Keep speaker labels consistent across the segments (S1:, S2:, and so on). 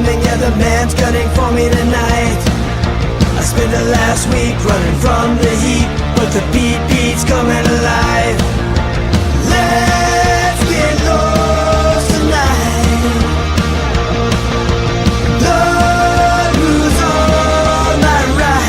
S1: coming, yeah, the man's gunning for me tonight. I spent the last week running from the heat, but the beat's coming alive. Let's get lost tonight. Lord, who's on my right?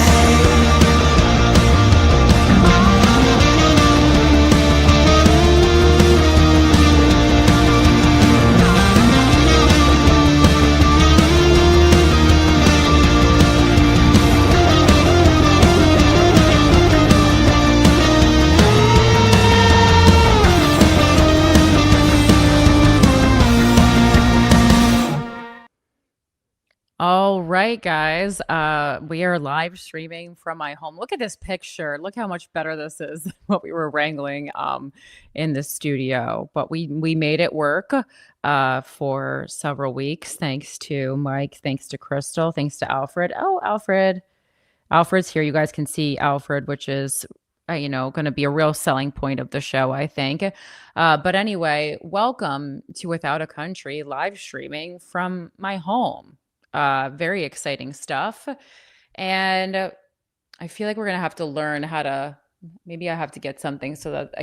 S2: All right, guys. We are live streaming from my home. Look at this picture. Look how much better this is than what we were wrangling in the studio. But we made it work for several weeks. Thanks to Mike. Thanks to Crystal. Thanks to Alfred. Oh, Alfred's here. You guys can see Alfred, which is going to be a real selling point of the show, I think. But anyway, welcome to Without a Country live streaming from my home. Very exciting stuff. And I feel like we're going to have to learn how to, maybe I have to get something so that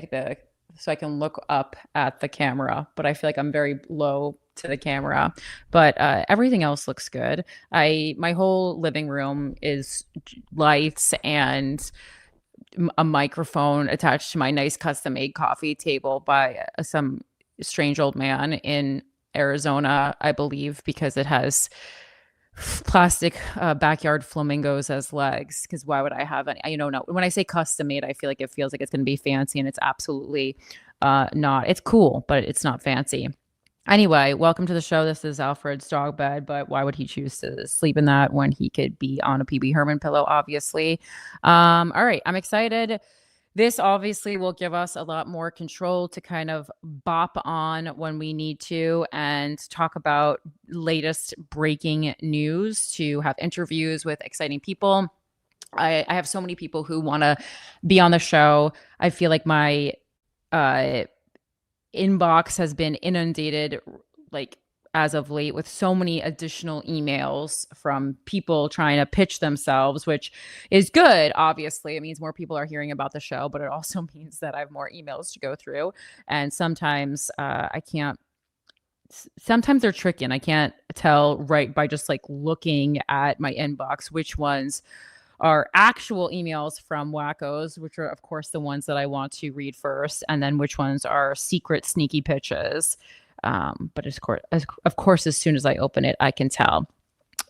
S2: I can look up at the camera, but I feel like I'm very low to the camera, but everything else looks good. My whole living room is lights and a microphone attached to my nice custom made coffee table by some strange old man in Arizona, I believe, because it has plastic backyard flamingos as legs. Because why would I have any? No. When I say custom made, I feel like it feels like it's going to be fancy, and it's absolutely not. It's cool, but it's not fancy. Anyway, welcome to the show. This is Alfred's dog bed, but why would he choose to sleep in that when he could be on a PB Herman pillow, obviously? All right, I'm excited. This obviously will give us a lot more control to kind of bop on when we need to and talk about latest breaking news, to have interviews with exciting people. I have so many people who want to be on the show. I feel like my inbox has been inundated, like, as of late, with so many additional emails from people trying to pitch themselves, which is good. Obviously, it means more people are hearing about the show, but it also means that I have more emails to go through. And sometimes sometimes they're tricky, and I can't tell right by just like looking at my inbox which ones are actual emails from wackos, which are of course the ones that I want to read first, and then which ones are secret sneaky pitches. But of course, as soon as I open it, I can tell.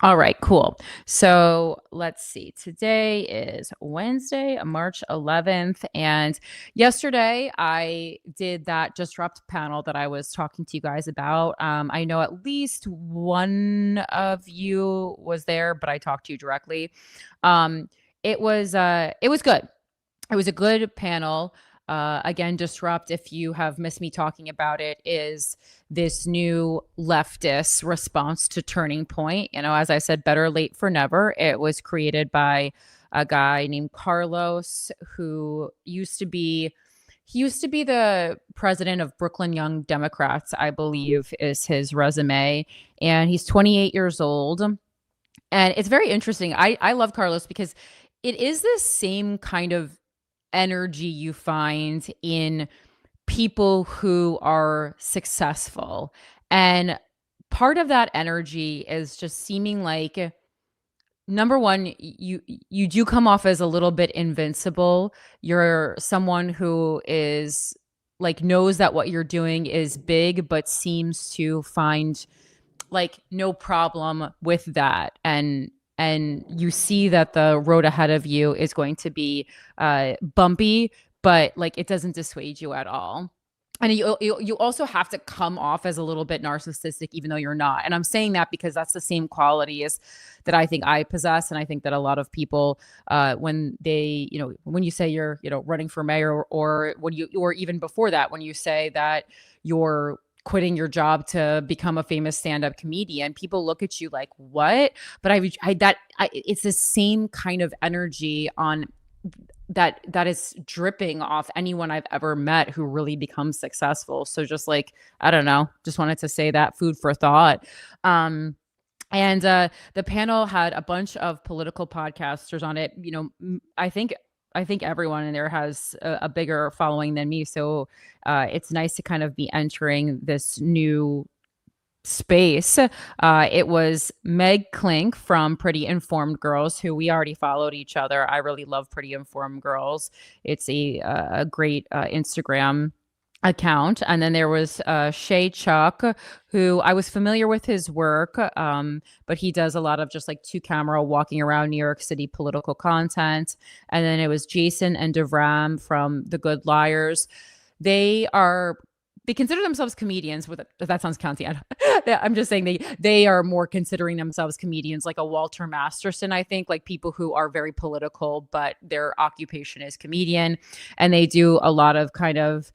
S2: All right, cool. So let's see. Today is Wednesday, March 11th. And yesterday I did that Disrupt panel that I was talking to you guys about. I know at least one of you was there, but I talked to you directly. It was good. It was a good panel. Again, Disrupt, if you have missed me talking about it, is this new leftist response to Turning Point. As I said, better late for never. It was created by a guy named Carlos, who used to be the president of Brooklyn Young Democrats, I believe is his resume. And he's 28 years old. And it's very interesting. I love Carlos because it is the same kind of energy you find in people who are successful. And part of that energy is just seeming like, number one, you do come off as a little bit invincible. You're someone who is like, knows that what you're doing is big, but seems to find like no problem with that. And you see that the road ahead of you is going to be bumpy, but like it doesn't dissuade you at all. And you also have to come off as a little bit narcissistic, even though you're not. And I'm saying that because that's the same qualities that I think I possess. And I think that a lot of people, when they, when you say you're, running for mayor, or even before that, when you say that you're quitting your job to become a famous stand-up comedian, people look at you like, what? But it's the same kind of energy on that is dripping off anyone I've ever met who really becomes successful. So just like, I don't know, just wanted to say that, food for thought. And the panel had a bunch of political podcasters on it. I think everyone in there has a bigger following than me, so it's nice to kind of be entering this new space. It was Meg Klink from Pretty Informed Girls, who we already followed each other. I really love Pretty Informed Girls. It's a great Instagram account. And then there was Shay Chuck, who I was familiar with his work, but he does a lot of just like two camera walking around New York City political content. And then it was Jason and Devram from The Good Liars. They consider themselves comedians. With that sounds county. I'm just saying they are more considering themselves comedians, like a Walter Masterson, I think, like people who are very political, but their occupation is comedian. And they do a lot of kind of,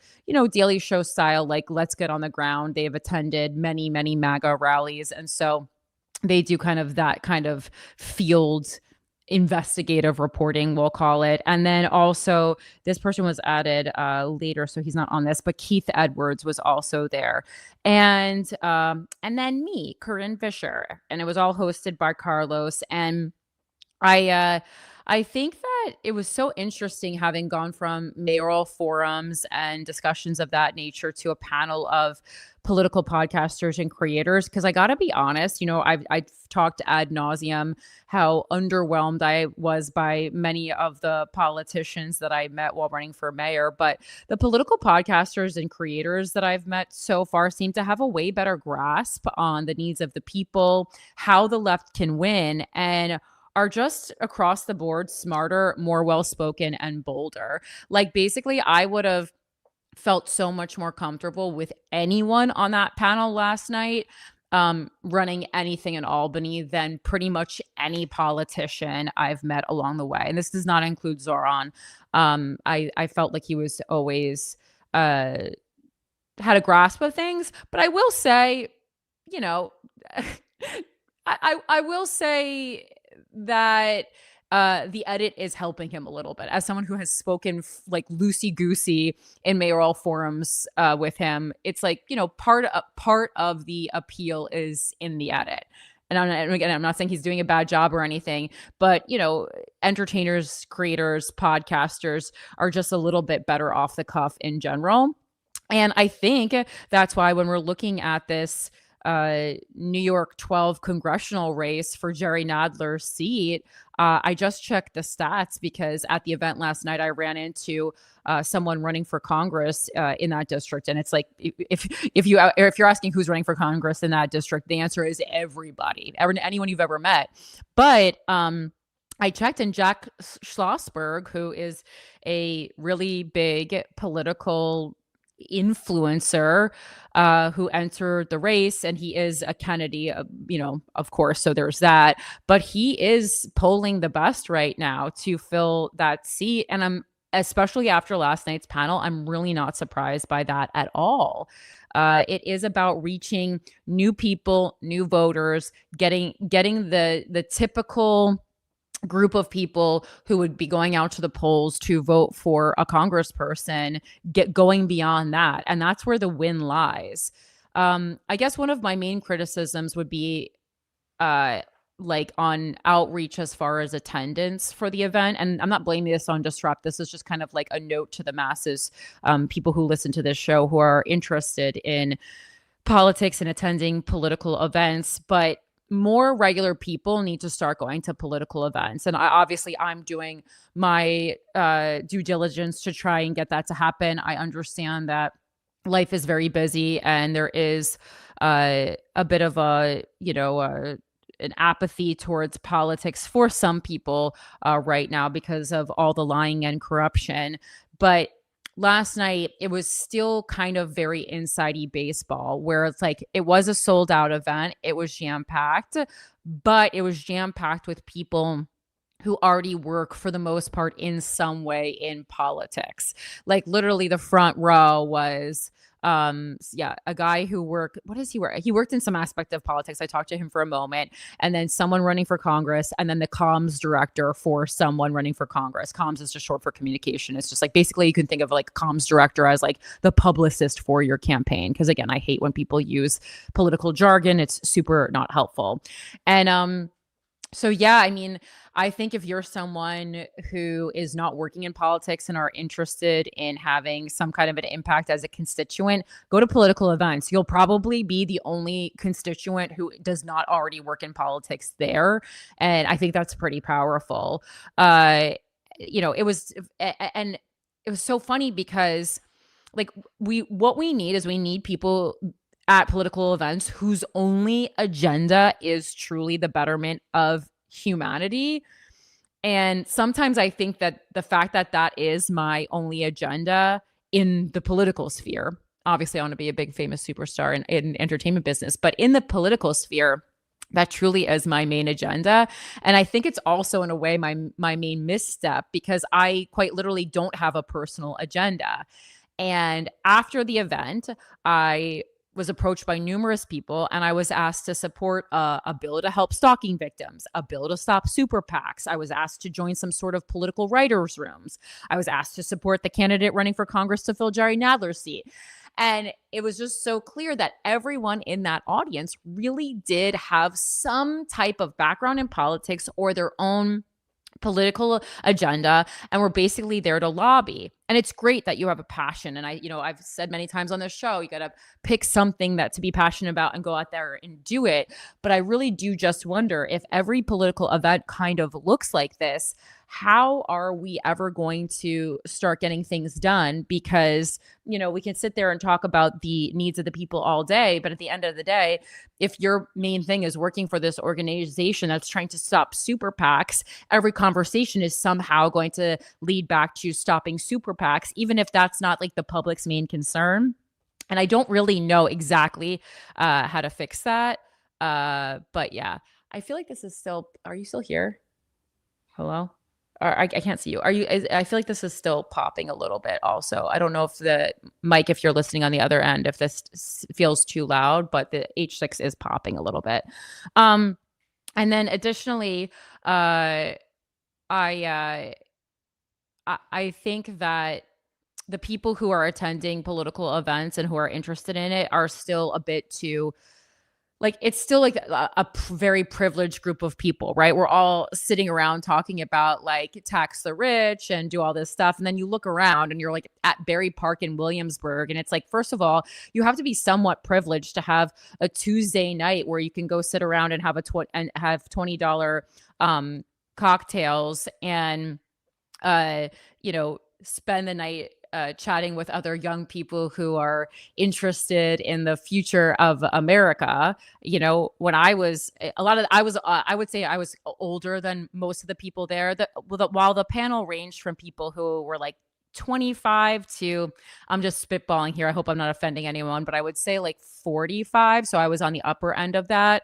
S2: Daily Show style, like let's get on the ground. They've attended many, many MAGA rallies. And so they do kind of that kind of field investigative reporting, we'll call it. And then also this person was added later, so he's not on this, but Keith Edwards was also there. And then me, Corinne Fisher, and it was all hosted by Carlos. And I think that it was so interesting having gone from mayoral forums and discussions of that nature to a panel of political podcasters and creators. Because I got to be honest, I've talked ad nauseum how underwhelmed I was by many of the politicians that I met while running for mayor. But the political podcasters and creators that I've met so far seem to have a way better grasp on the needs of the people, how the left can win, and are just across the board smarter, more well-spoken, and bolder. Like basically, I would have felt so much more comfortable with anyone on that panel last night running anything in Albany than pretty much any politician I've met along the way. And this does not include Zohran. I felt like he was always had a grasp of things. But I will say, I will say that the edit is helping him a little bit. As someone who has spoken like loosey-goosey in mayoral forums with him, it's like, part of the appeal is in the edit. And I'm not saying he's doing a bad job or anything, but, entertainers, creators, podcasters are just a little bit better off the cuff in general. And I think that's why when we're looking at this New York 12 congressional race for Jerry Nadler's seat, I just checked the stats because at the event last night, I ran into someone running for Congress in that district. And it's like, if you're asking who's running for Congress in that district, the answer is everybody, anyone you've ever met. But I checked, and Jack Schlossberg, who is a really big political influencer who entered the race, and he is a Kennedy, of course, so there's that, but he is polling the best right now to fill that seat. And I'm, especially after last night's panel, I'm really not surprised by that at all. It is about reaching new people, new voters, getting the typical group of people who would be going out to the polls to vote for a congressperson, going beyond that. And that's where the win lies. I guess one of my main criticisms would be like on outreach as far as attendance for the event. And I'm not blaming this on Disrupt. This is just kind of like a note to the masses, people who listen to this show who are interested in politics and attending political events. But more regular people need to start going to political events. And I'm doing my due diligence to try and get that to happen. I understand that life is very busy and there is a bit of an apathy towards politics for some people right now because of all the lying and corruption. But last night, it was still kind of very inside-y baseball, where it's like it was a sold-out event. It was jam-packed, but it was jam-packed with people who already work for the most part in some way in politics. Like literally the front row was Yeah, a guy who worked, what does he work? He worked in some aspect of politics. I talked to him for a moment, and then someone running for Congress, and then the comms director for someone running for Congress. Comms is just short for communication. It's just like, basically you can think of like comms director as like the publicist for your campaign. Cause again, I hate when people use political jargon. It's super not helpful. And, so yeah, I mean, I think if you're someone who is not working in politics and are interested in having some kind of an impact as a constituent, go to political events. You'll probably be the only constituent who does not already work in politics there, and I think that's pretty powerful. It was and it was so funny because like what we need is we need people at political events whose only agenda is truly the betterment of humanity. And sometimes I think that the fact that that is my only agenda in the political sphere, obviously I want to be a big famous superstar in entertainment business, but in the political sphere, that truly is my main agenda. And I think it's also in a way my main misstep, because I quite literally don't have a personal agenda. And after the event, I was approached by numerous people, and I was asked to support a bill to help stalking victims, a bill to stop super PACs. I was asked to join some sort of political writers' rooms. I was asked to support the candidate running for Congress to fill Jerry Nadler's seat. And it was just so clear that everyone in that audience really did have some type of background in politics or their own political agenda, and we're basically there to lobby. And it's great that you have a passion. And I've said many times on this show, you got to pick something that to be passionate about and go out there and do it. But I really do just wonder, if every political event kind of looks like this, how are we ever going to start getting things done? Because, we can sit there and talk about the needs of the people all day, but at the end of the day, if your main thing is working for this organization that's trying to stop super PACs, every conversation is somehow going to lead back to stopping super PACs, even if that's not like the public's main concern. And I don't really know exactly how to fix that. But yeah, I feel like this is still, are you still here? Hello? Or I can't see you. I feel like this is still popping a little bit also. I don't know if the mic, if you're listening on the other end, if this feels too loud, but the H6 is popping a little bit. And then additionally, I think that the people who are attending political events and who are interested in it are still a bit too, like, it's still like very privileged group of people, right? We're all sitting around talking about like tax the rich and do all this stuff. And then you look around and you're like at Berry Park in Williamsburg. And it's like, first of all, you have to be somewhat privileged to have a Tuesday night where you can go sit around and have have $20 cocktails and, spend the night chatting with other young people who are interested in the future of America. When I was I would say I was older than most of the people there. While the panel ranged from people who were like 25 to, I'm just spitballing here, I hope I'm not offending anyone, but I would say like 45. So I was on the upper end of that.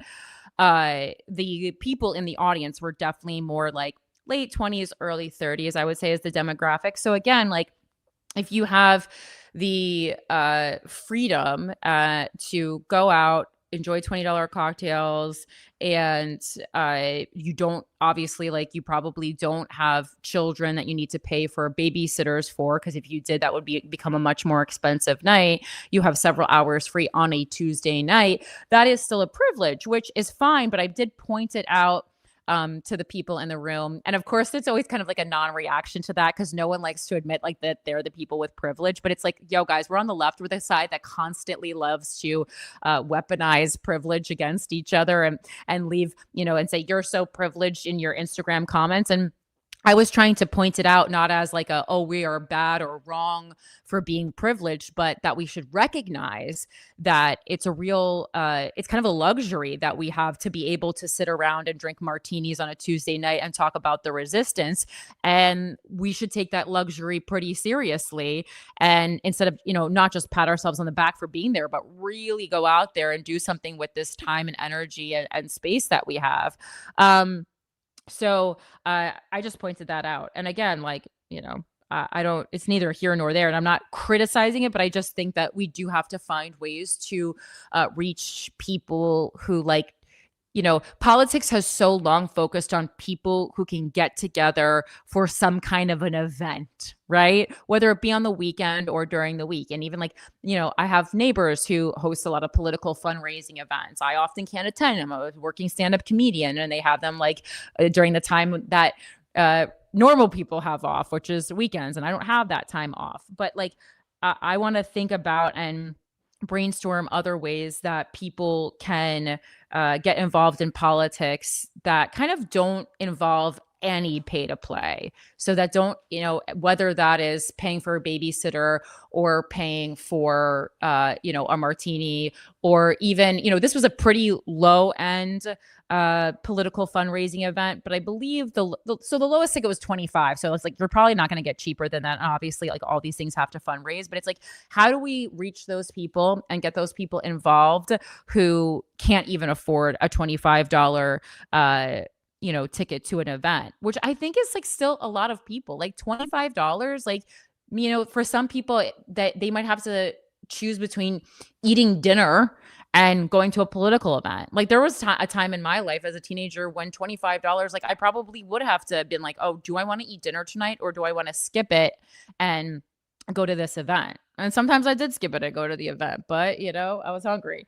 S2: The people in the audience were definitely more like late 20s, early 30s, I would say, is the demographic. So again, like, if you have the freedom to go out, enjoy $20 cocktails, and you don't, obviously, like, you probably don't have children that you need to pay for babysitters for, because if you did, that would become a much more expensive night. You have several hours free on a Tuesday night. That is still a privilege, which is fine, but I did point it out to the people in the room. And of course, it's always kind of like a non-reaction to that, because no one likes to admit like that they're the people with privilege. But it's like, yo, guys, we're on the left. We're the side that constantly loves to weaponize privilege against each other and leave, and say, you're so privileged in your Instagram comments. And I was trying to point it out, not as like we are bad or wrong for being privileged, but that we should recognize that it's a real, it's kind of a luxury that we have to be able to sit around and drink martinis on a Tuesday night and talk about the resistance. And we should take that luxury pretty seriously. And instead of, not just pat ourselves on the back for being there, but really go out there and do something with this time and energy and space that we have. So I just pointed that out. And again, like, I don't, it's neither here nor there. And I'm not criticizing it, but I just think that we do have to find ways to reach people who like, politics has so long focused on people who can get together for some kind of an event, right? Whether it be on the weekend or during the week. And even like, I have neighbors who host a lot of political fundraising events. I often can't attend. I'm a working stand-up comedian, and they have them like during the time that normal people have off, which is weekends, and I don't have that time off. But like, I want to think about and brainstorm other ways that people can get involved in politics that kind of don't involve any pay to play. So that don't, whether that is paying for a babysitter or paying for, a martini, or even, this was a pretty low end political fundraising event, but I believe the lowest ticket was 25. So it's like, you're probably not going to get cheaper than that. And obviously, like, all these things have to fundraise, but it's like, how do we reach those people and get those people involved who can't even afford a $25 ticket to an event, which I think is like still a lot of people. Like $25, like, for some people that they might have to choose between eating dinner and going to a political event. Like there was a time in my life as a teenager when $25, like I probably would have to have been like, oh, do I want to eat dinner tonight, or do I want to skip it and go to this event? And sometimes I did skip it and go to the event, but I was hungry.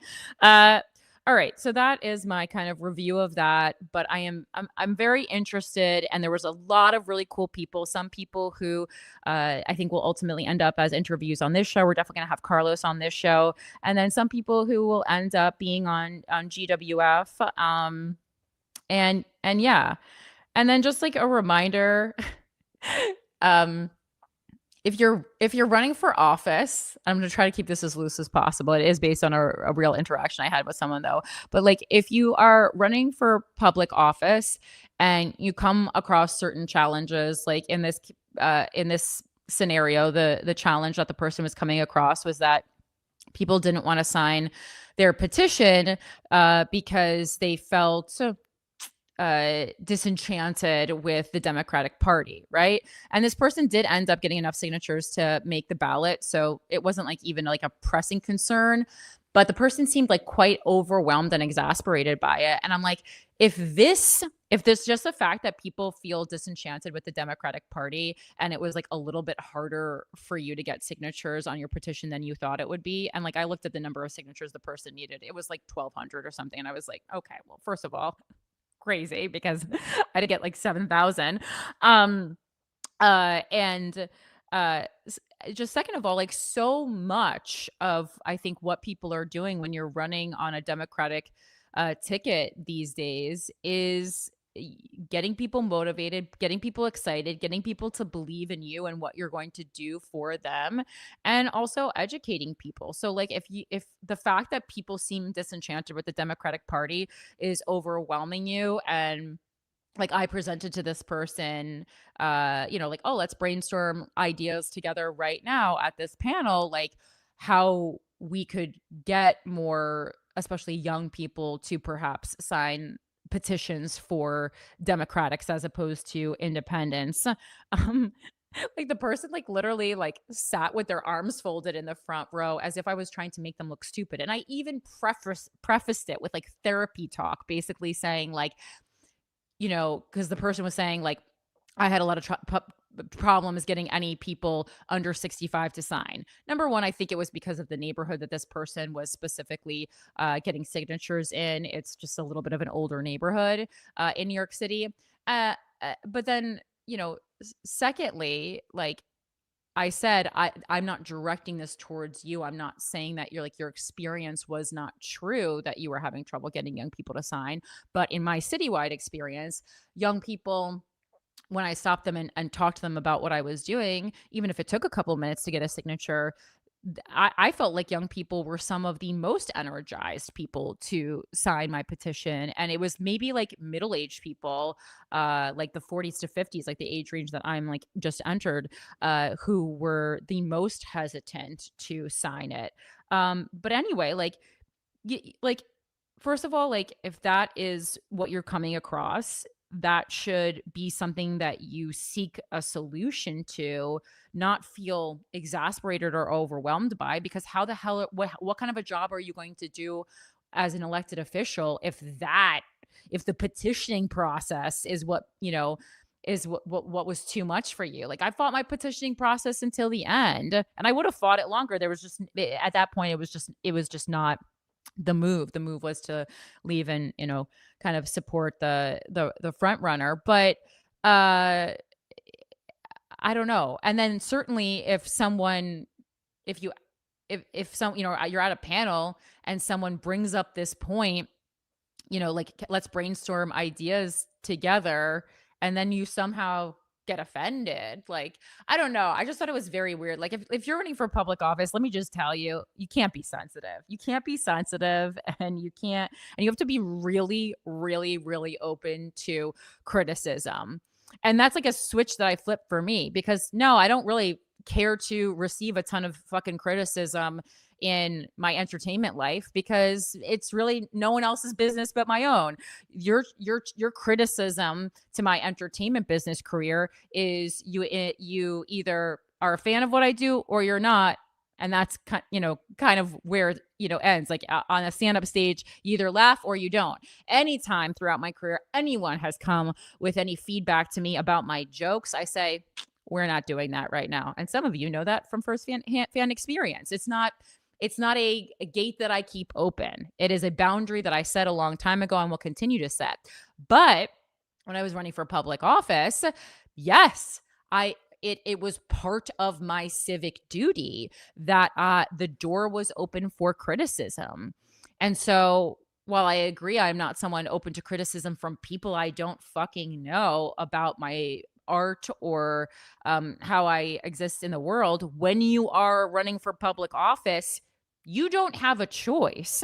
S2: All right, so that is my kind of review of that. But I'm very interested, and there was a lot of really cool people. Some people who I think will ultimately end up as interviews on this show. We're definitely gonna have Carlos on this show, and then some people who will end up being on GWF. And yeah, and then just like a reminder, if you're running for office, I'm going to try to keep this as loose as possible. It is based on a real interaction I had with someone though. But like, if you are running for public office and you come across certain challenges, like in this scenario, the challenge that the person was coming across was that people didn't want to sign their petition because they felt disenchanted with the Democratic Party, right? And this person did end up getting enough signatures to make the ballot, so it wasn't like even like a pressing concern, but the person seemed like quite overwhelmed and exasperated by it. And I'm like, if this just the fact that people feel disenchanted with the Democratic Party, and it was like a little bit harder for you to get signatures on your petition than you thought it would be, and like I looked at the number of signatures the person needed, it was like 1,200 or something, and I was like, okay, well, first of all, crazy, because I did get like 7,000. And just second of all, like so much of I think what people are doing when you're running on a Democratic ticket these days is getting people motivated, getting people excited, getting people to believe in you and what you're going to do for them, and also educating people. So like if the fact that people seem disenchanted with the Democratic Party is overwhelming you, and like I presented to this person, like, oh, let's brainstorm ideas together right now at this panel, like how we could get more, especially young people, to perhaps sign petitions for Democrats as opposed to independents. Like the person like literally like sat with their arms folded in the front row as if I was trying to make them look stupid. And I even prefaced it with like therapy talk, basically saying like, because the person was saying like, I had a lot of problems getting any people under 65 to sign. Number one, I think it was because of the neighborhood that this person was specifically getting signatures in. It's just a little bit of an older neighborhood in New York City. But then, secondly, like I said, I'm not directing this towards you. I'm not saying that your experience was not true, that you were having trouble getting young people to sign. But in my citywide experience, young people, when I stopped them and talked to them about what I was doing, even if it took a couple minutes to get a signature, I felt like young people were some of the most energized people to sign my petition. And it was maybe like middle-aged people, like the 40s to 50s, like the age range that I'm like just entered, who were the most hesitant to sign it. But anyway, like first of all, like if that is what you're coming across, that should be something that you seek a solution to, not feel exasperated or overwhelmed by, because how the hell, what kind of a job are you going to do as an elected official if the petitioning process is what, is what was too much for you? Like, I fought my petitioning process until the end, and I would have fought it longer. There was just, at that point, it was just not the move. The move was to leave and, kind of support the front runner. But I don't know. And then certainly if someone, if you, if some, you're at a panel and someone brings up this point, like, let's brainstorm ideas together, and then you somehow get offended. Like, I don't know. I just thought it was very weird. Like, if you're running for public office, let me just tell you, you can't be sensitive. You can't be sensitive, and you have to be really, really, really open to criticism. And that's like a switch that I flipped for me, because no, I don't really care to receive a ton of fucking criticism in my entertainment life, because it's really no one else's business but my own. Your criticism to my entertainment business career is you either are a fan of what I do or you're not. And that's kind of where it ends. Like, on a stand-up stage, you either laugh or you don't. Anytime throughout my career anyone has come with any feedback to me about my jokes, I say, we're not doing that right now. And some of you know that from first fan experience. It's not a gate that I keep open. It is a boundary that I set a long time ago and will continue to set. But when I was running for public office, yes, it was part of my civic duty that the door was open for criticism. And so while I agree I'm not someone open to criticism from people I don't fucking know about my art or how I exist in the world, when you are running for public office, you don't have a choice.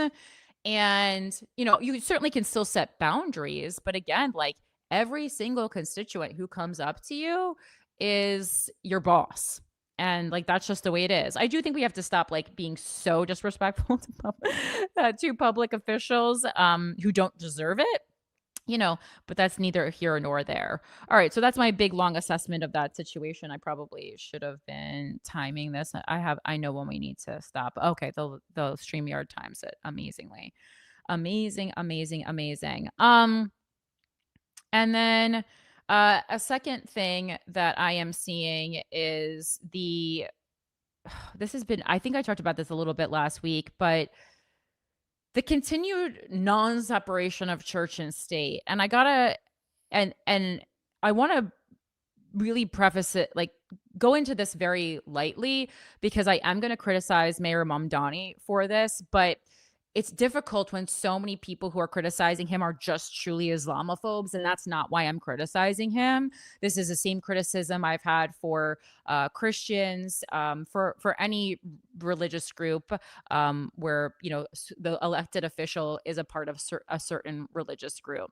S2: And, you certainly can still set boundaries. But again, like, every single constituent who comes up to you is your boss. And like, that's just the way it is. I do think we have to stop like being so disrespectful to public officials who don't deserve it. But that's neither here nor there. All right. So that's my big, long assessment of that situation. I probably should have been timing this. I know when we need to stop. Okay. The StreamYard times it amazingly. Amazing. And then a second thing that I am seeing is this has been, I think I talked about this a little bit last week, but the continued non-separation of church and state. And and I want to really preface it, like, go into this very lightly, because I am going to criticize Mayor Mamdani for this, but it's difficult when so many people who are criticizing him are just truly Islamophobes, and that's not why I'm criticizing him. This is the same criticism I've had for Christians, for any religious group where the elected official is a part of a certain religious group.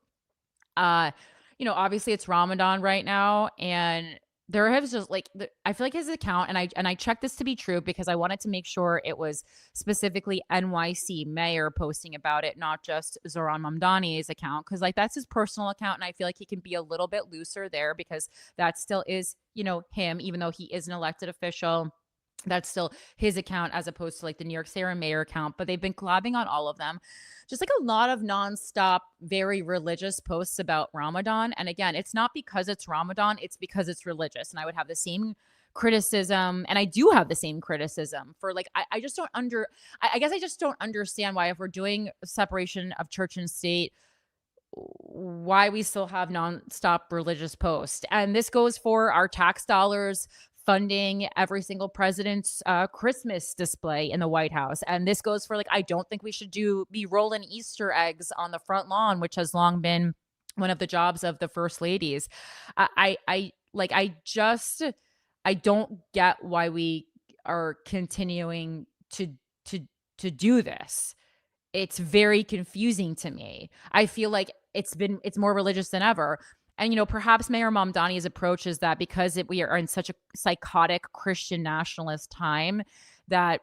S2: Obviously it's Ramadan right now, and there has just like, I feel like his account, and I checked this to be true because I wanted to make sure it was specifically NYC mayor posting about it, not just Zohran Mamdani's account, because like, that's his personal account, and I feel like he can be a little bit looser there, because that still is him, even though he is an elected official. That's still his account, as opposed to like the New York Sarah Mayor account. But they've been collabing on all of them. Just like a lot of nonstop, very religious posts about Ramadan. And again, it's not because it's Ramadan, it's because it's religious. And I would have the same criticism, and I do have the same criticism for like, I just don't I guess I just don't understand why, if we're doing separation of church and state, why we still have nonstop religious posts. And this goes for our tax dollars funding every single president's Christmas display in the White House. And this goes for like, I don't think we should be rolling Easter eggs on the front lawn, which has long been one of the jobs of the first ladies. I don't get why we are continuing to do this. It's very confusing to me. I feel like it's more religious than ever. And, perhaps Mayor Mamdani's approach is that because we are in such a psychotic Christian nationalist time, that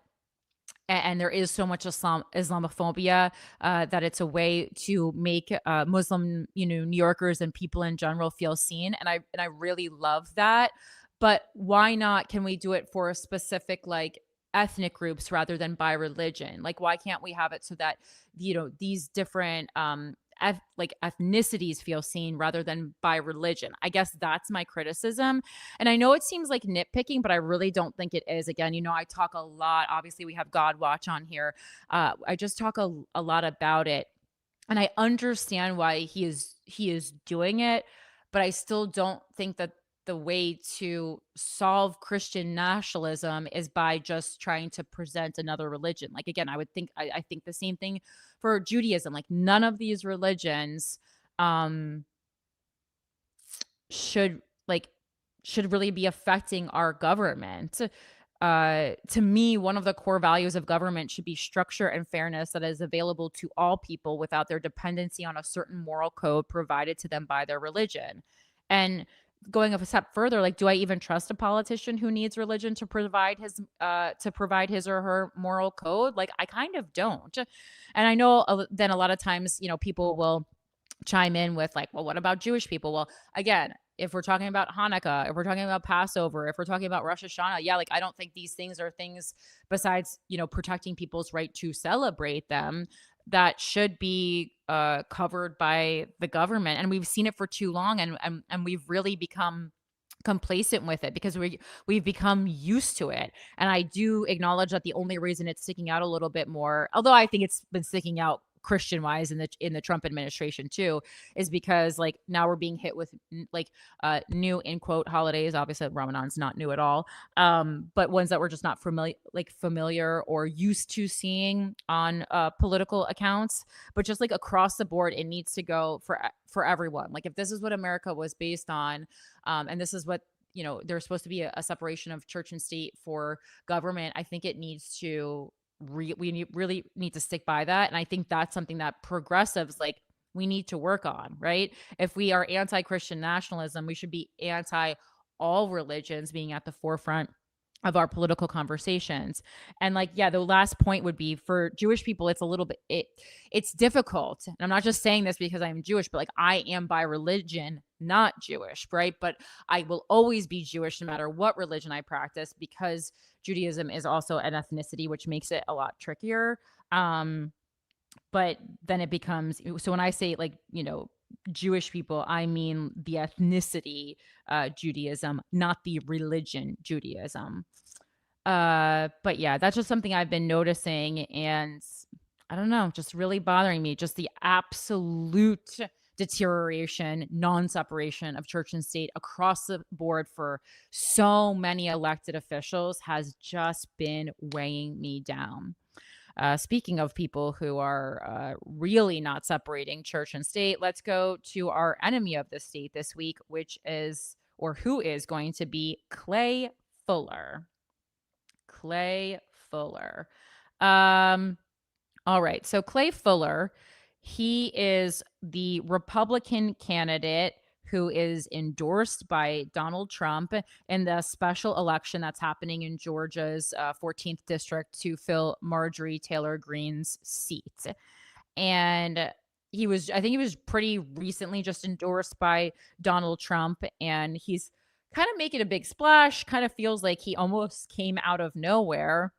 S2: and there is so much Islamophobia that it's a way to make Muslim, New Yorkers and people in general feel seen, and I really love that. But why not? Can we do it for a specific like ethnic groups rather than by religion? Like, why can't we have it so that these different like ethnicities feel seen rather than by religion? I guess that's my criticism. And I know it seems like nitpicking, but I really don't think it is. Again, I talk a lot. Obviously, we have God Watch on here. I just talk a lot about it, and I understand why he is doing it, but I still don't think that the way to solve Christian nationalism is by just trying to present another religion. Like, again, I think the same thing for Judaism. Like, none of these religions um should like should really be affecting our government. To me, one of the core values of government should be structure and fairness that is available to all people without their dependency on a certain moral code provided to them by their religion. And going a step further, like, do I even trust a politician who needs religion to provide his or her moral code? Like, I kind of don't. And I know then a lot of times, people will chime in with like, well, what about Jewish people? Well, again, if we're talking about Hanukkah, if we're talking about Passover, if we're talking about Rosh Hashanah, yeah, like I don't think these things are things besides, protecting people's right to celebrate them that should be covered by the government. And we've seen it for too long, and we've really become complacent with it because we've become used to it. And I do acknowledge that the only reason it's sticking out a little bit more, although I think it's been sticking out Christian wise in the Trump administration too, is because like now we're being hit with like new in quote holidays. Obviously Ramadan's not new at all, but ones that we're just not familiar or used to seeing on political accounts. But just like across the board, it needs to go for everyone. Like, if this is what America was based on, and this is what there's supposed to be a separation of church and state for government, I think it needs to really need to stick by that. And I think that's something that progressives like we need to work on, right? If we are anti-Christian nationalism, we should be anti all religions being at the forefront of our political conversations. And like, yeah, the last point would be for Jewish people, it's a little bit it's difficult. And I'm not just saying this because I'm Jewish, but like I am by religion not Jewish, right? But I will always be Jewish no matter what religion I practice, because Judaism is also an ethnicity, which makes it a lot trickier. But then it becomes, so when I say like, Jewish people, I mean the ethnicity Judaism, not the religion Judaism. But yeah, that's just something I've been noticing, and I don't know, just really bothering me. Just the absolute deterioration, non-separation of church and state across the board for so many elected officials has just been weighing me down. Speaking of people who are really not separating church and state, let's go to our enemy of the state this week, which is, or who is going to be Clay Fuller. Clay Fuller. All right. So Clay Fuller, he is the Republican candidate who is endorsed by Donald Trump in the special election that's happening in Georgia's 14th district to fill Marjorie Taylor Greene's seat. And I think he was pretty recently just endorsed by Donald Trump, and he's kind of making a big splash. Kind of feels like he almost came out of nowhere.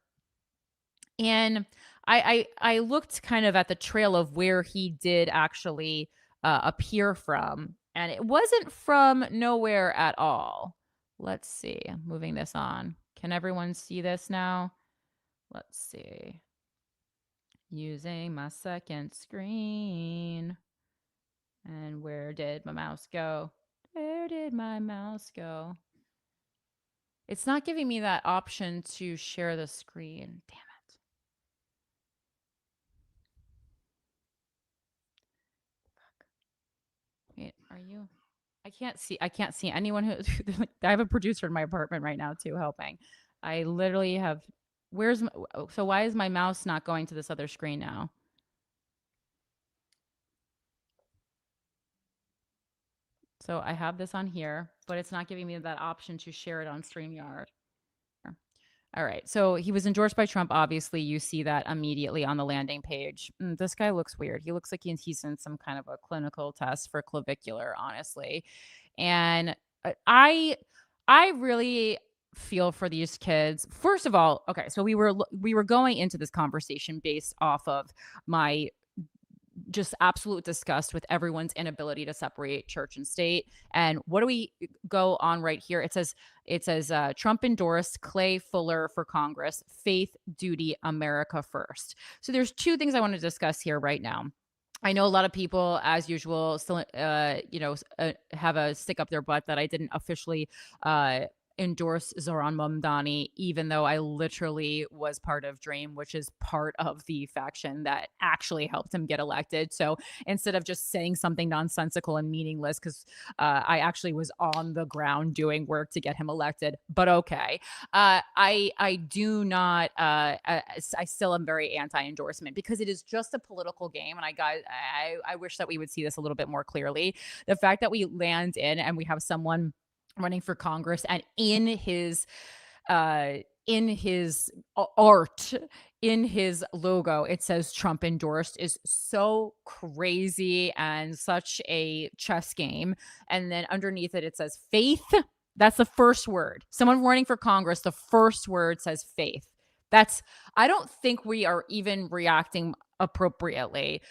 S2: And I looked kind of at the trail of where he did actually appear from, and it wasn't from nowhere at all. Let's see. I'm moving this on. Can everyone see this now? Let's see. Using my second screen. And where did my mouse go? Where did my mouse go? It's not giving me that option to share the screen. Damn it. Wait, are you? I can't see anyone who I have a producer in my apartment right now too helping. I literally have so why is my mouse not going to this other screen now? So I have this on here, but it's not giving me that option to share it on StreamYard. All right. So he was endorsed by Trump. Obviously, you see that immediately on the landing page. This guy looks weird. He looks like he's in some kind of a clinical test for clavicular, honestly. And I I really feel for these kids. First of all, okay, so we were going into this conversation based off of my just absolute disgust with everyone's inability to separate church and state. And what do we go on right here? It says Trump endorsed Clay Fuller for Congress, faith, duty, America first. So there's two things I want to discuss here right now. I know a lot of people, as usual, still, have a stick up their butt that I didn't officially endorse Zohran Mamdani, even though I literally was part of Dream, which is part of the faction that actually helped him get elected. So instead of just saying something nonsensical and meaningless, because I actually was on the ground doing work to get him elected, but okay. I do not. I still am very anti-endorsement because it is just a political game, and I wish that we would see this a little bit more clearly. The fact that we land in and we have someone running for Congress and in his art, in his logo, it says Trump endorsed is so crazy and such a chess game. And then underneath it, it says faith. That's the first word. Someone running for Congress, the first word says faith. I don't think we are even reacting appropriately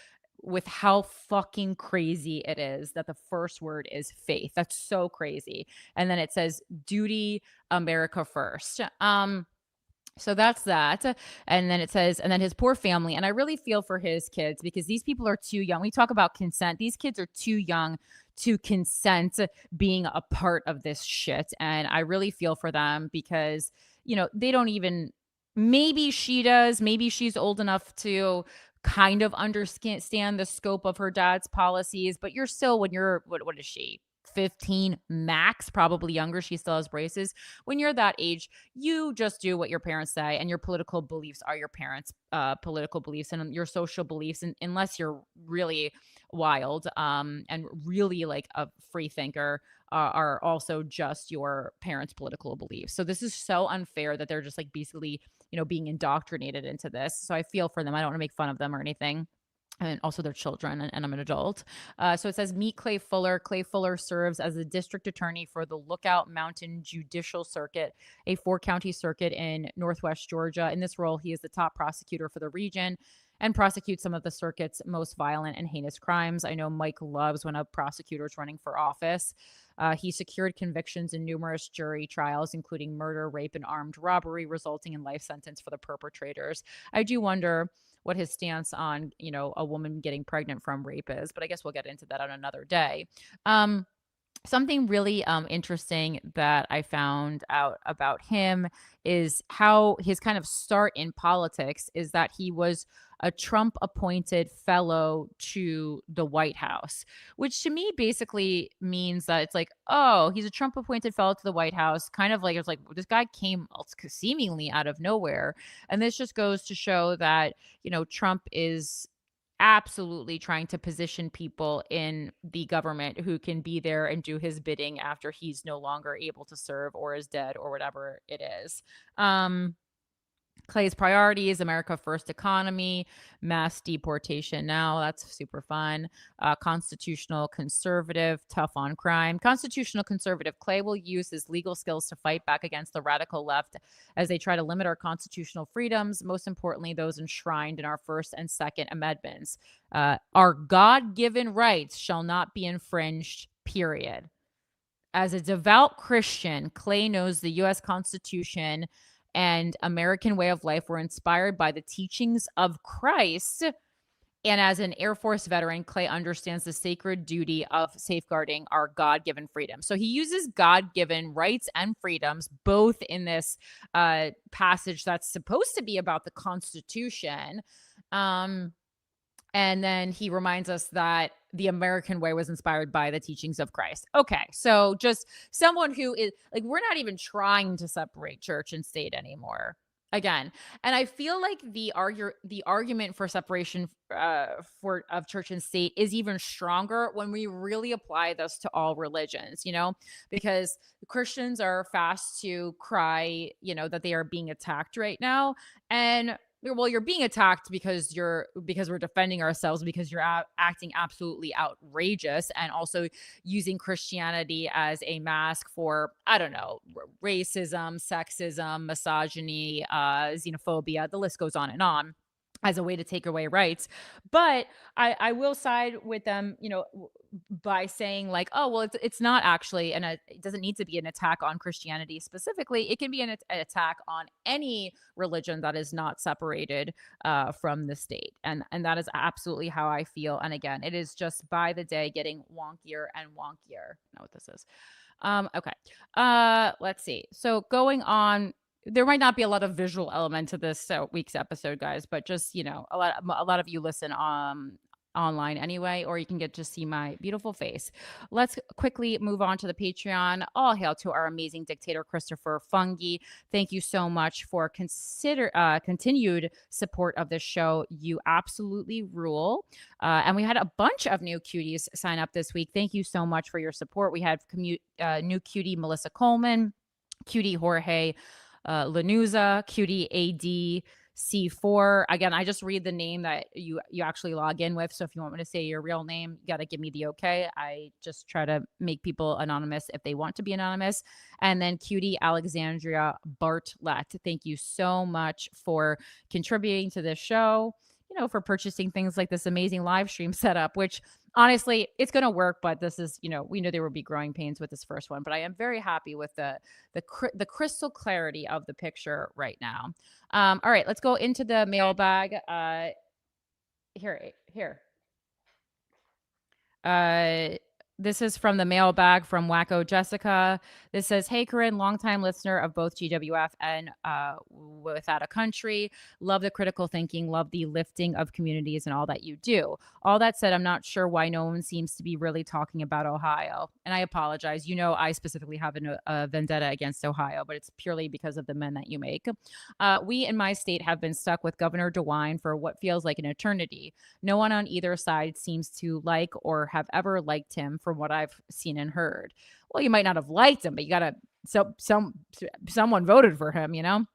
S2: with how fucking crazy it is that the first word is faith. That's so crazy. And then it says duty, America first. So that's that. And then it says, and then his poor family. And I really feel for his kids because these people are too young. We talk about consent. These kids are too young to consent being a part of this shit. And I really feel for them because, they don't even, maybe she does. Maybe she's old enough to kind of understand the scope of her dad's policies, but you're still, when you're, what is she? 15 max, probably younger. She still has braces. When you're that age, you just do what your parents say, and your political beliefs are your parents' political beliefs and your social beliefs, and unless you're really wild and really like a free thinker, are also just your parents' political beliefs. So this is so unfair that they're just like basically, being indoctrinated into this. So I feel for them. I don't want to make fun of them or anything. And also their children, and I'm an adult. So it says, meet Clay Fuller. Clay Fuller serves as the district attorney for the Lookout Mountain Judicial Circuit, a 4-county circuit in Northwest Georgia. In this role, he is the top prosecutor for the region and prosecutes some of the circuit's most violent and heinous crimes. I know Mike loves when a prosecutor is running for office. He secured convictions in numerous jury trials, including murder, rape, and armed robbery, resulting in life sentence for the perpetrators. I do wonder what his stance on, a woman getting pregnant from rape is, but I guess we'll get into that on another day. Something really interesting that I found out about him is how his kind of start in politics is that he was a Trump appointed fellow to the White House, which to me basically means that it's like, oh, he's a Trump appointed fellow to the White House. Kind of like, it's like this guy came seemingly out of nowhere. And this just goes to show that, Trump is absolutely trying to position people in the government who can be there and do his bidding after he's no longer able to serve or is dead or whatever it is. Clay's priorities: America first economy, mass deportation now. That's super fun. Constitutional conservative, tough on crime. Constitutional conservative: Clay will use his legal skills to fight back against the radical left as they try to limit our constitutional freedoms, most importantly, those enshrined in our First and Second Amendments. Our God-given rights shall not be infringed, period. As a devout Christian, Clay knows the U.S. Constitution and American way of life were inspired by the teachings of Christ. And as an Air Force veteran, Clay understands the sacred duty of safeguarding our God-given freedom. So he uses God-given rights and freedoms both in this passage that's supposed to be about the Constitution. And then he reminds us that the American way was inspired by the teachings of Christ. Okay, so just someone who is like, we're not even trying to separate church and state anymore. again. And I feel like the argument for separation for of church and state is even stronger when we really apply this to all religions, because Christians are fast to cry, that they are being attacked right now. And well, you're being attacked because we're defending ourselves, because you're acting absolutely outrageous, and also using Christianity as a mask for, I don't know, racism, sexism, misogyny, xenophobia. The list goes on and on, as a way to take away rights. But I will side with them, by saying like, oh, well, it's not actually, and it doesn't need to be an attack on Christianity specifically. It can be an attack on any religion that is not separated from the state, and that is absolutely how I feel. And again, it is just by the day getting wonkier and wonkier. I know what this is. Okay. Let's see. So going on, there might not be a lot of visual element to this week's episode, guys, but just, a lot of you listen online anyway, or you can get to see my beautiful face. Let's quickly move on to the Patreon. All hail to our amazing dictator, Christopher Fungi. Thank you so much for continued support of this show. You absolutely rule. And we had a bunch of new cuties sign up this week. Thank you so much for your support. We had new cutie Melissa Coleman, cutie Jorge Lanuza, cutie AD C4. Again, I just read the name that you actually log in with. So if you want me to say your real name, you got to give me the okay. I just try to make people anonymous if they want to be anonymous. And then cutie Alexandria Bartlett. Thank you so much for contributing to this show, for purchasing things like this amazing live stream setup, which honestly, it's going to work, but this is, we knew there would be growing pains with this first one, but I am very happy with the crystal clarity of the picture right now. All right, let's go into the mailbag. Here. This is from the mailbag from Wacko Jessica. This says, hey, Corinne, longtime listener of both GWF and Without a Country. Love the critical thinking, love the lifting of communities and all that you do. All that said, I'm not sure why no one seems to be really talking about Ohio. And I apologize. I specifically have a vendetta against Ohio, but it's purely because of the men that you make. We in my state have been stuck with Governor DeWine for what feels like an eternity. No one on either side seems to like or have ever liked him from what I've seen and heard. Well, you might not have liked him, but you gotta someone voted for him,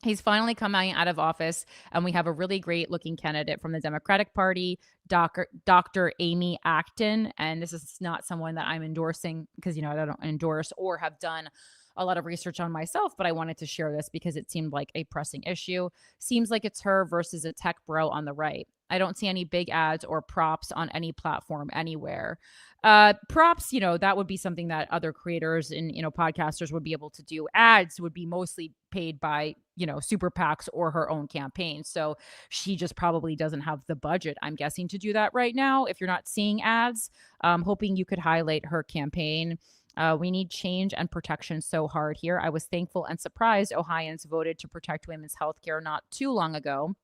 S2: He's finally coming out of office, and we have a really great looking candidate from the Democratic Party, Dr. Amy Acton. And this is not someone that I'm endorsing because, I don't endorse or have done a lot of research on myself, but I wanted to share this because it seemed like a pressing issue. Seems like it's her versus a tech bro on the right. I don't see any big ads or props on any platform anywhere. Props, that would be something that other creators and, podcasters would be able to do. Ads would be mostly paid by, super PACs or her own campaign. So she just probably doesn't have the budget, I'm guessing, to do that right now. If you're not seeing ads, hoping you could highlight her campaign. We need change and protection so hard here. I was thankful and surprised Ohioans voted to protect women's health care not too long ago.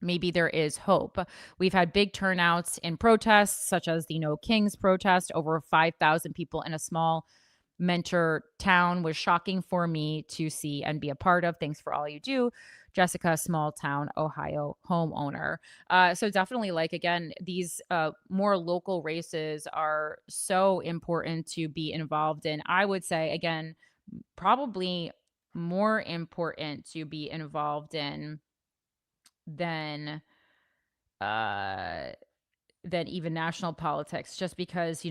S2: Maybe there is hope. We've had big turnouts in protests, such as the No Kings protest. Over 5,000 people in a small mentor town was shocking for me to see and be a part of. Thanks for all you do. Jessica, small town, Ohio homeowner. So definitely, again, these more local races are so important to be involved in. I would say, again, probably more important to be involved in than uh than even national politics, just because,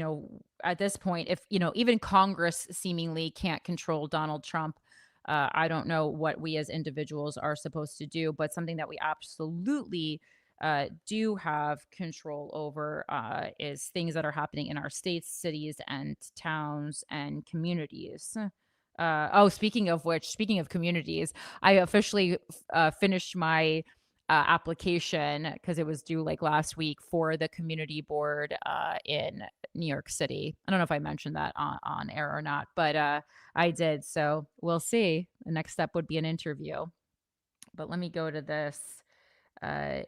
S2: at this point, if, even Congress seemingly can't control Donald Trump, I don't know what we as individuals are supposed to do, but something that we absolutely do have control over is things that are happening in our states, cities, and towns and communities. Speaking of communities, I officially finished my application because it was due last week for the community board in New York City. I don't know if I mentioned that on air or not, but I did. So we'll see. The next step would be an interview. But let me go to this uh,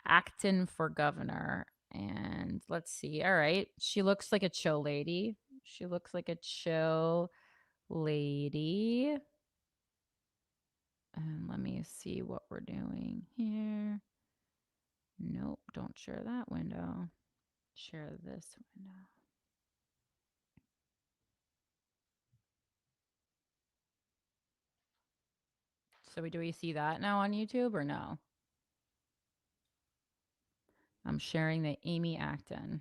S2: Acton for governor. And let's see. All right. She looks like a chill lady. She looks like a chill lady. And let me see what we're doing here. Nope, don't share that window. Share this window. So do we see that now on YouTube or no? I'm sharing the Amy Acton.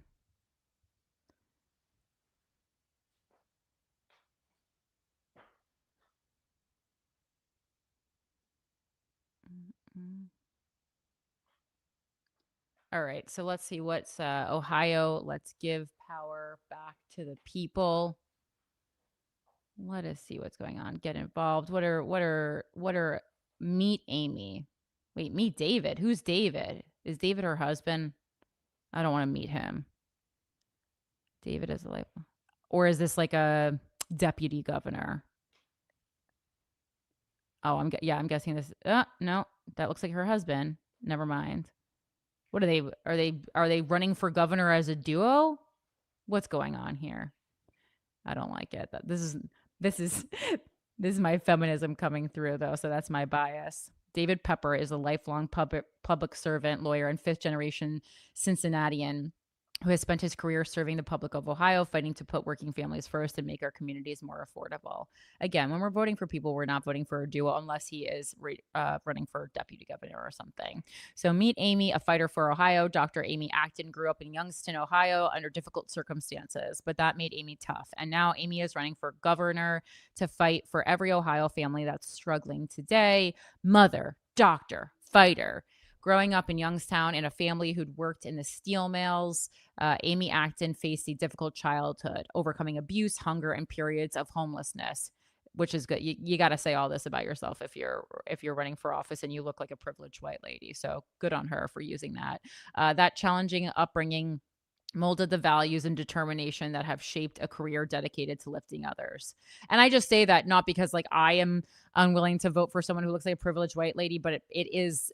S2: All right, so let's see what's Ohio. Let's give power back to the people. Let us see what's going on. Get involved. What are meet Amy? Wait, meet David. Who's David? Is David her husband? I don't want to meet him. David is like, or is this like a deputy governor? Oh, I'm guessing this. No, that looks like her husband. Never mind. What are they? Are they running for governor as a duo? What's going on here? I don't like it. This is this is my feminism coming through though, so that's my bias. David Pepper is a lifelong public servant, lawyer, and fifth generation Cincinnatian who has spent his career serving the public of Ohio, fighting to put working families first and make our communities more affordable. Again, when we're voting for people, we're not voting for a duo unless he is running for deputy governor or something. So meet Amy, a fighter for Ohio. Dr. Amy Acton grew up in Youngstown, Ohio, under difficult circumstances, but that made Amy tough. And now Amy is running for governor to fight for every Ohio family that's struggling today. Mother, doctor, fighter. Growing up in Youngstown in a family who'd worked in the steel mills, Amy Acton faced a difficult childhood, overcoming abuse, hunger, and periods of homelessness, which is good. You got to say all this about yourself if you're running for office and you look like a privileged white lady. So good on her for using that. That challenging upbringing molded the values and determination that have shaped a career dedicated to lifting others. And I just say that not because like I am unwilling to vote for someone who looks like a privileged white lady, but it is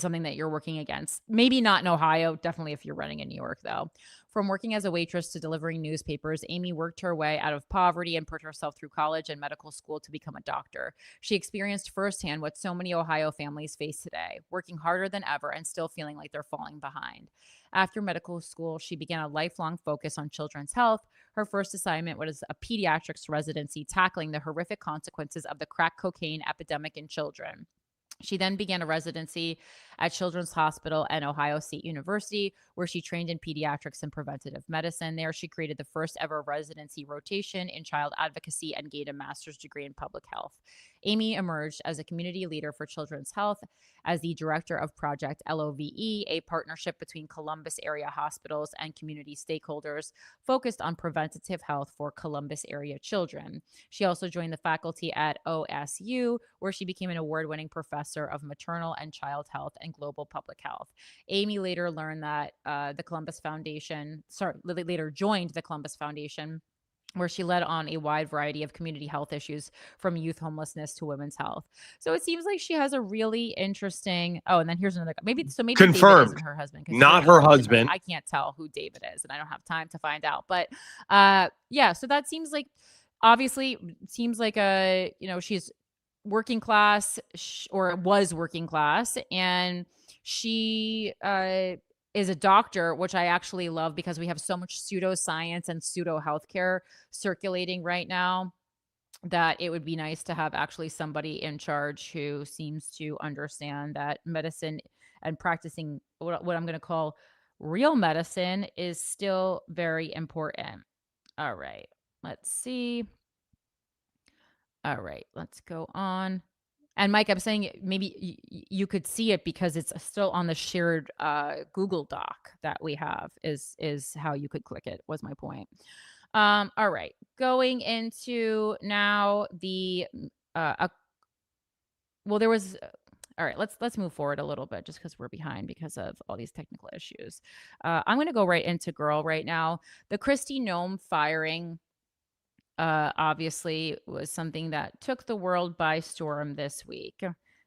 S2: something that you're working against. Maybe not in Ohio, definitely if you're running in New York though. From working as a waitress to delivering newspapers, Amy worked her way out of poverty and put herself through college and medical school to become a doctor. She experienced firsthand what so many Ohio families face today, working harder than ever and still feeling like they're falling behind. After medical school, she began a lifelong focus on children's health. Her first assignment was a pediatrics residency tackling the horrific consequences of the crack cocaine epidemic in children. She then began a residency at Children's Hospital and Ohio State University, where she trained in pediatrics and preventative medicine. There, she created the first ever residency rotation in child advocacy and gained a master's degree in public health. Amy emerged as a community leader for children's health as the director of Project LOVE, a partnership between Columbus area hospitals and community stakeholders focused on preventative health for Columbus area children. She also joined the faculty at OSU, where she became an award-winning professor of maternal and child health and global public health. Amy later learned that later joined the Columbus Foundation, where she led on a wide variety of community health issues from youth homelessness to women's health. So it seems like she has a really interesting. Oh, and then here's another. Maybe David
S3: Confirmed.
S2: isn't her husband.
S3: Not her husband.
S2: I can't tell who David is, and I don't have time to find out. But yeah, so that seems like obviously seems like she's working class or was working class, and she is a doctor, which I actually love because we have so much pseudoscience and pseudo healthcare circulating right now that it would be nice to have actually somebody in charge who seems to understand that medicine and practicing what I'm going to call real medicine is still very important. All right, let's see. All right, let's go on. And Mike, I'm saying maybe you could see it because it's still on the shared Google Doc that we have is how you could click it, was my point. All right, going into now the well, there was all right, let's move forward a little bit just because we're behind because of all these technical issues. I'm going to go right into girl right now. The Kristi Noem firing obviously was something that took the world by storm this week.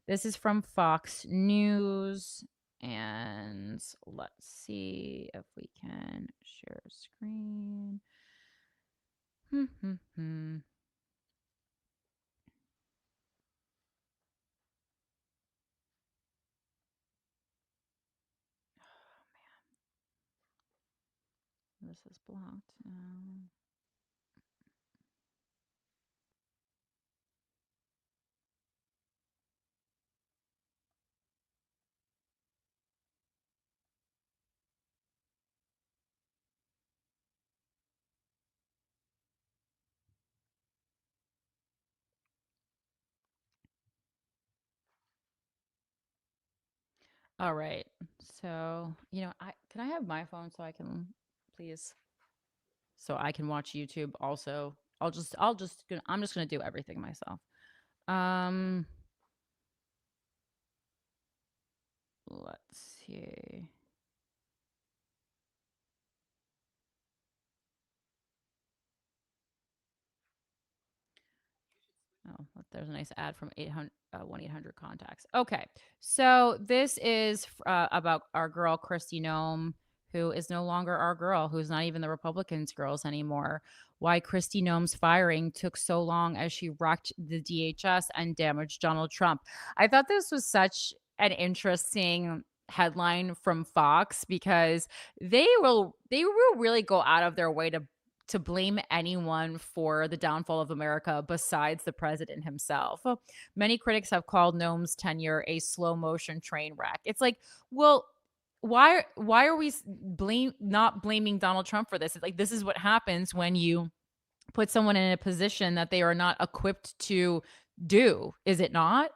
S2: This is from Fox News. And let's see if we can share screen. this is blocked now. All right. So, can I have my phone so I can, please, so I can watch YouTube also. I'm just gonna do everything myself. Um, let's see. Oh, there's a nice ad from 1-800 contacts. Okay. So this is about our girl, Kristi Noem, who is no longer our girl, who's not even the Republicans' girls anymore. Why Kristi Noem's firing took so long as she wrecked the DHS and damaged Donald Trump. I thought this was such an interesting headline from Fox because they will really go out of their way to blame anyone for the downfall of America besides the president himself. Many critics have called Noem's tenure a slow motion train wreck. It's like, well, why are we not blaming Donald Trump for this? It's like, this is what happens when you put someone in a position that they are not equipped to do, is it not?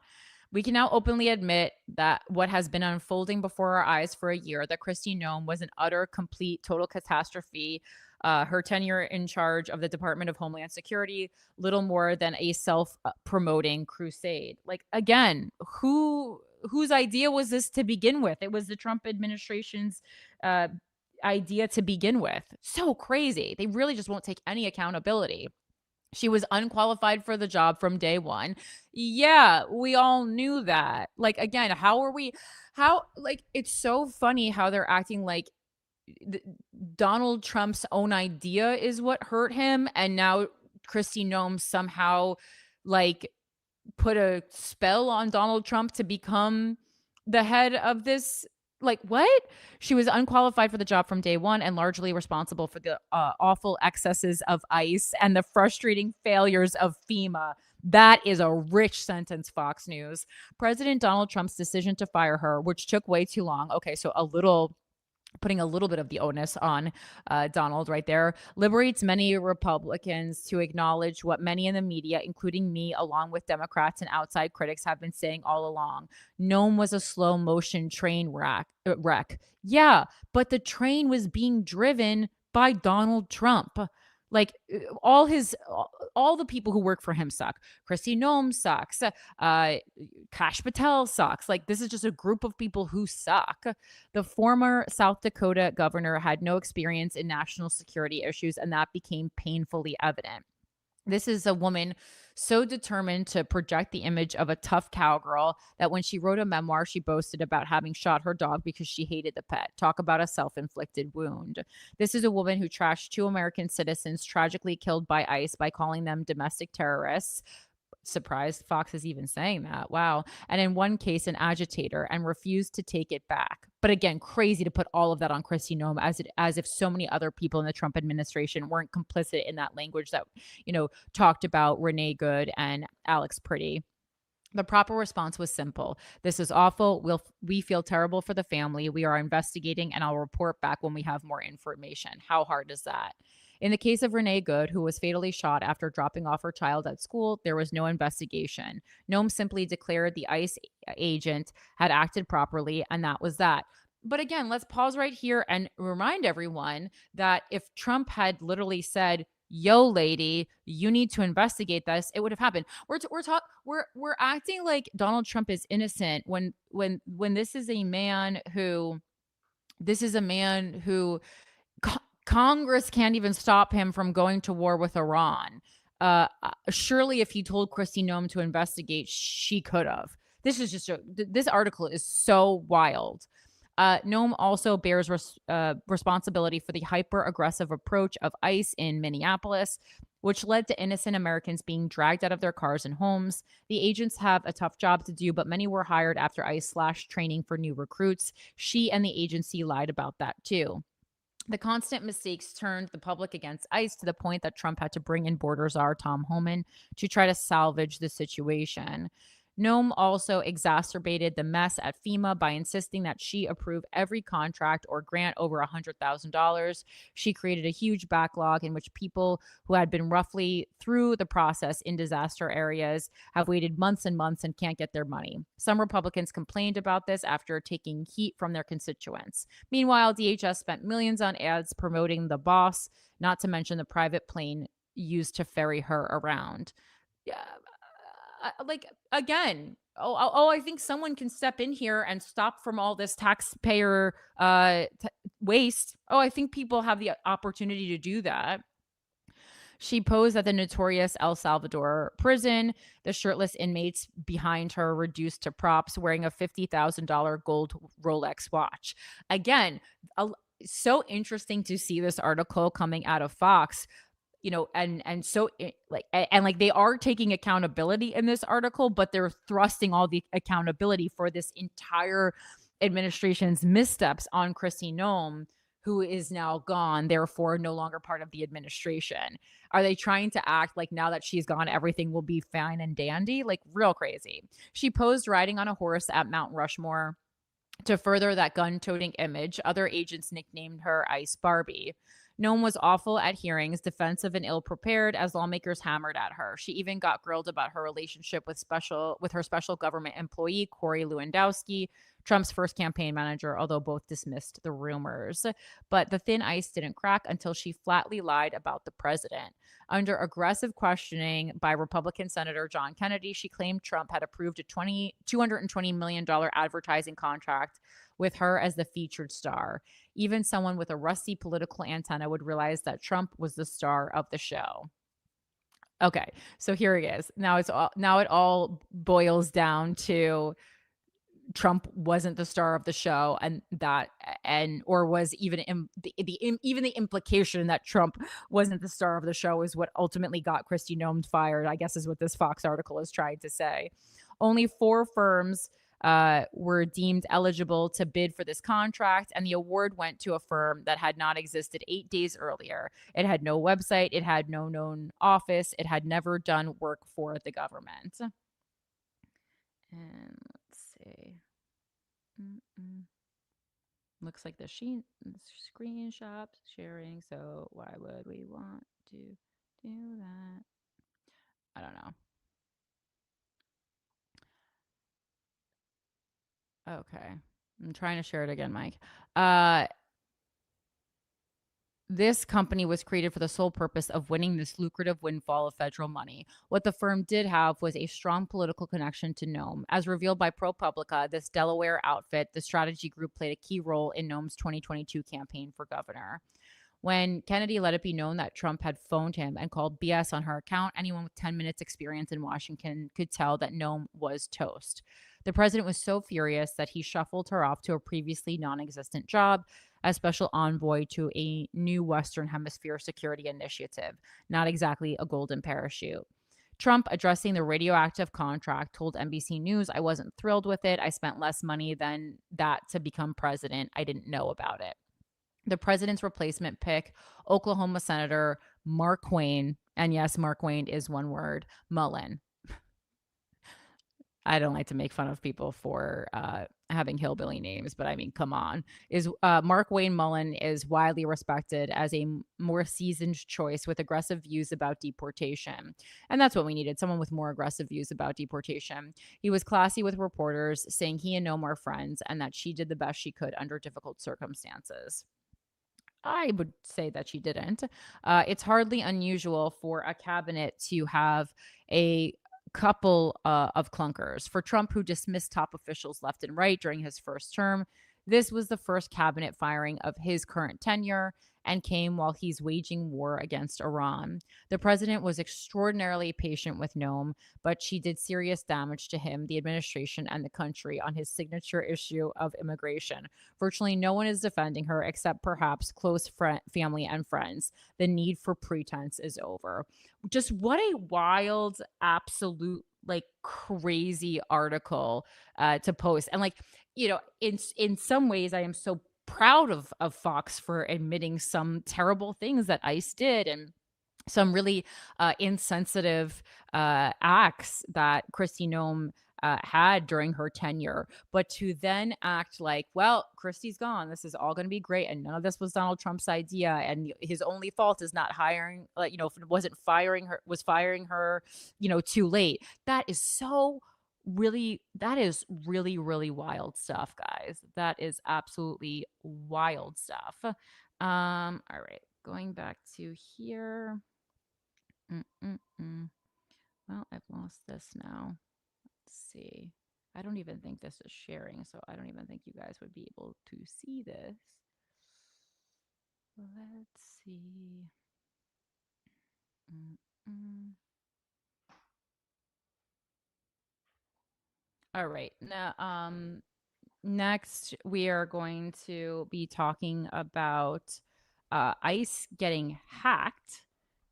S2: We can now openly admit that what has been unfolding before our eyes for a year, that Kristi Noem was an utter, complete, total catastrophe. Her tenure in charge of the Department of Homeland Security, little more than a self-promoting crusade. Like, again, whose idea was this to begin with? It was the Trump administration's idea to begin with. So crazy. They really just won't take any accountability. She was unqualified for the job from day one. Yeah, we all knew that. Like, again, it's so funny how they're acting like Donald Trump's own idea is what hurt him. And now Kristi Noem somehow like put a spell on Donald Trump to become the head of this. Like, what? She was unqualified for the job from day one and largely responsible for the awful excesses of ICE and the frustrating failures of FEMA. That is a rich sentence, Fox News. President Donald Trump's decision to fire her, which took way too long. Okay, so putting a little bit of the onus on Donald right there, liberates many Republicans to acknowledge what many in the media, including me, along with Democrats and outside critics, have been saying all along. Noem was a slow motion train wreck. Yeah, but the train was being driven by Donald Trump. Like, all the people who work for him suck. Kristi Noem sucks. Kash Patel sucks. Like, this is just a group of people who suck. The former South Dakota governor had no experience in national security issues, and that became painfully evident. This is a woman so determined to project the image of a tough cowgirl that when she wrote a memoir, she boasted about having shot her dog because she hated the pet. Talk about a self-inflicted wound. This is a woman who trashed 2 American citizens tragically killed by ICE by calling them domestic terrorists. Surprised Fox is even saying that. Wow. And in one case, an agitator, and refused to take it back. But again, crazy to put all of that on Kristi Noem as if so many other people in the Trump administration weren't complicit in that language that, talked about Renee Good and Alex Pretty. The proper response was simple. This is awful. We feel terrible for the family. We are investigating, and I'll report back when we have more information. How hard is that? In the case of Renee Good, who was fatally shot after dropping off her child at school, there was no investigation. Noem simply declared the ICE agent had acted properly, and that was that. But again, let's pause right here and remind everyone that if Trump had literally said, "Yo, lady, you need to investigate this," it would have happened. We're acting like Donald Trump is innocent when this is a man who Congress can't even stop him from going to war with Iran. Surely, if he told Kristi Noem to investigate, she could have. This article is so wild. Noem also bears responsibility for the hyper-aggressive approach of ICE in Minneapolis, which led to innocent Americans being dragged out of their cars and homes. The agents have a tough job to do, but many were hired after ICE slashed training for new recruits. She and the agency lied about that too. The constant mistakes turned the public against ICE to the point that Trump had to bring in border czar Tom Homan to try to salvage the situation. Noem also exacerbated the mess at FEMA by insisting that she approve every contract or grant over $100,000. She created a huge backlog in which people who had been roughly through the process in disaster areas have waited months and months and can't get their money. Some Republicans complained about this after taking heat from their constituents. Meanwhile, DHS spent millions on ads promoting the boss, not to mention the private plane used to ferry her around. Yeah, like again, I think someone can step in here and stop from all this taxpayer waste. I think people have the opportunity to do that. She posed at the notorious El Salvador prison. The shirtless inmates behind her reduced to props, wearing a $50,000 gold Rolex watch. Again, so interesting to see this article coming out of Fox. And so like they are taking accountability in this article, but they're thrusting all the accountability for this entire administration's missteps on Kristi Noem, who is now gone, therefore no longer part of the administration. Are they trying to act like now that she's gone, everything will be fine and dandy? Like real crazy. She posed riding on a horse at Mount Rushmore. To further that gun-toting image, other agents nicknamed her Ice Barbie. Noem was awful at hearings, defensive and ill-prepared as lawmakers hammered at her. She even got grilled about her relationship with her special government employee, Corey Lewandowski, Trump's first campaign manager, although both dismissed the rumors. But the thin ice didn't crack until she flatly lied about the president. Under aggressive questioning by Republican Senator John Kennedy, she claimed Trump had approved a $220 million advertising contract with her as the featured star. Even someone with a rusty political antenna would realize that Trump was the star of the show. Okay, so here it is. Now it all boils down to Trump wasn't the star of the show, or was even even the implication that Trump wasn't the star of the show is what ultimately got Kristi Noem fired, I guess is what this Fox article is trying to say. Only 4 firms were deemed eligible to bid for this contract, and the award went to a firm that had not existed 8 days earlier. It had no website, it had no known office, it had never done work for the government. And let's see. Looks like the screenshot sharing, so why would we want to do that? I don't know. Okay. I'm trying to share it again, Mike. This company was created for the sole purpose of winning this lucrative windfall of federal money. What the firm did have was a strong political connection to Noem. As revealed by ProPublica, this Delaware outfit, the strategy group, played a key role in Noem's 2022 campaign for governor. When Kennedy let it be known that Trump had phoned him and called BS on her account, anyone with 10 minutes experience in Washington could tell that Noem was toast. The president was so furious that he shuffled her off to a previously non-existent job as special envoy to a new Western Hemisphere security initiative, not exactly a golden parachute. Trump, addressing the radioactive contract, told NBC News, "I wasn't thrilled with it. I spent less money than that to become president. I didn't know about it." The president's replacement pick, Oklahoma Senator Mark Wayne, and yes, Mark Wayne is one word, Mullen. I don't like to make fun of people for having hillbilly names, but I mean, come on. Mark Wayne Mullen is widely respected as a more seasoned choice with aggressive views about deportation. And that's what we needed, someone with more aggressive views about deportation. He was classy with reporters, saying he and Noem are friends and that she did the best she could under difficult circumstances. I would say that she didn't. It's hardly unusual for a cabinet to have a couple of clunkers. For Trump, who dismissed top officials left and right during his first term, this was the first cabinet firing of his current tenure and came while he's waging war against Iran. The president was extraordinarily patient with Noem, but she did serious damage to him, the administration, and the country on his signature issue of immigration. Virtually no one is defending her except perhaps close family and friends. The need for pretense is over. Just what a wild, absolute, like crazy article to post. And like, in some ways I am so proud of Fox for admitting some terrible things that ICE did, and some really insensitive acts that Kristi Noem had during her tenure. But to then act like, well, Kristi's gone. This is all going to be great. And none of this was Donald Trump's idea. And his only fault is not hiring, like, if it wasn't firing her, was firing her, too late. That is really, really wild stuff, guys. That is absolutely wild stuff. All right. Going back to here. Well, I've lost this now. Let's see. I don't even think this is sharing, so I don't even think you guys would be able to see this. Let's see. All right. Now, next we are going to be talking about ICE getting hacked,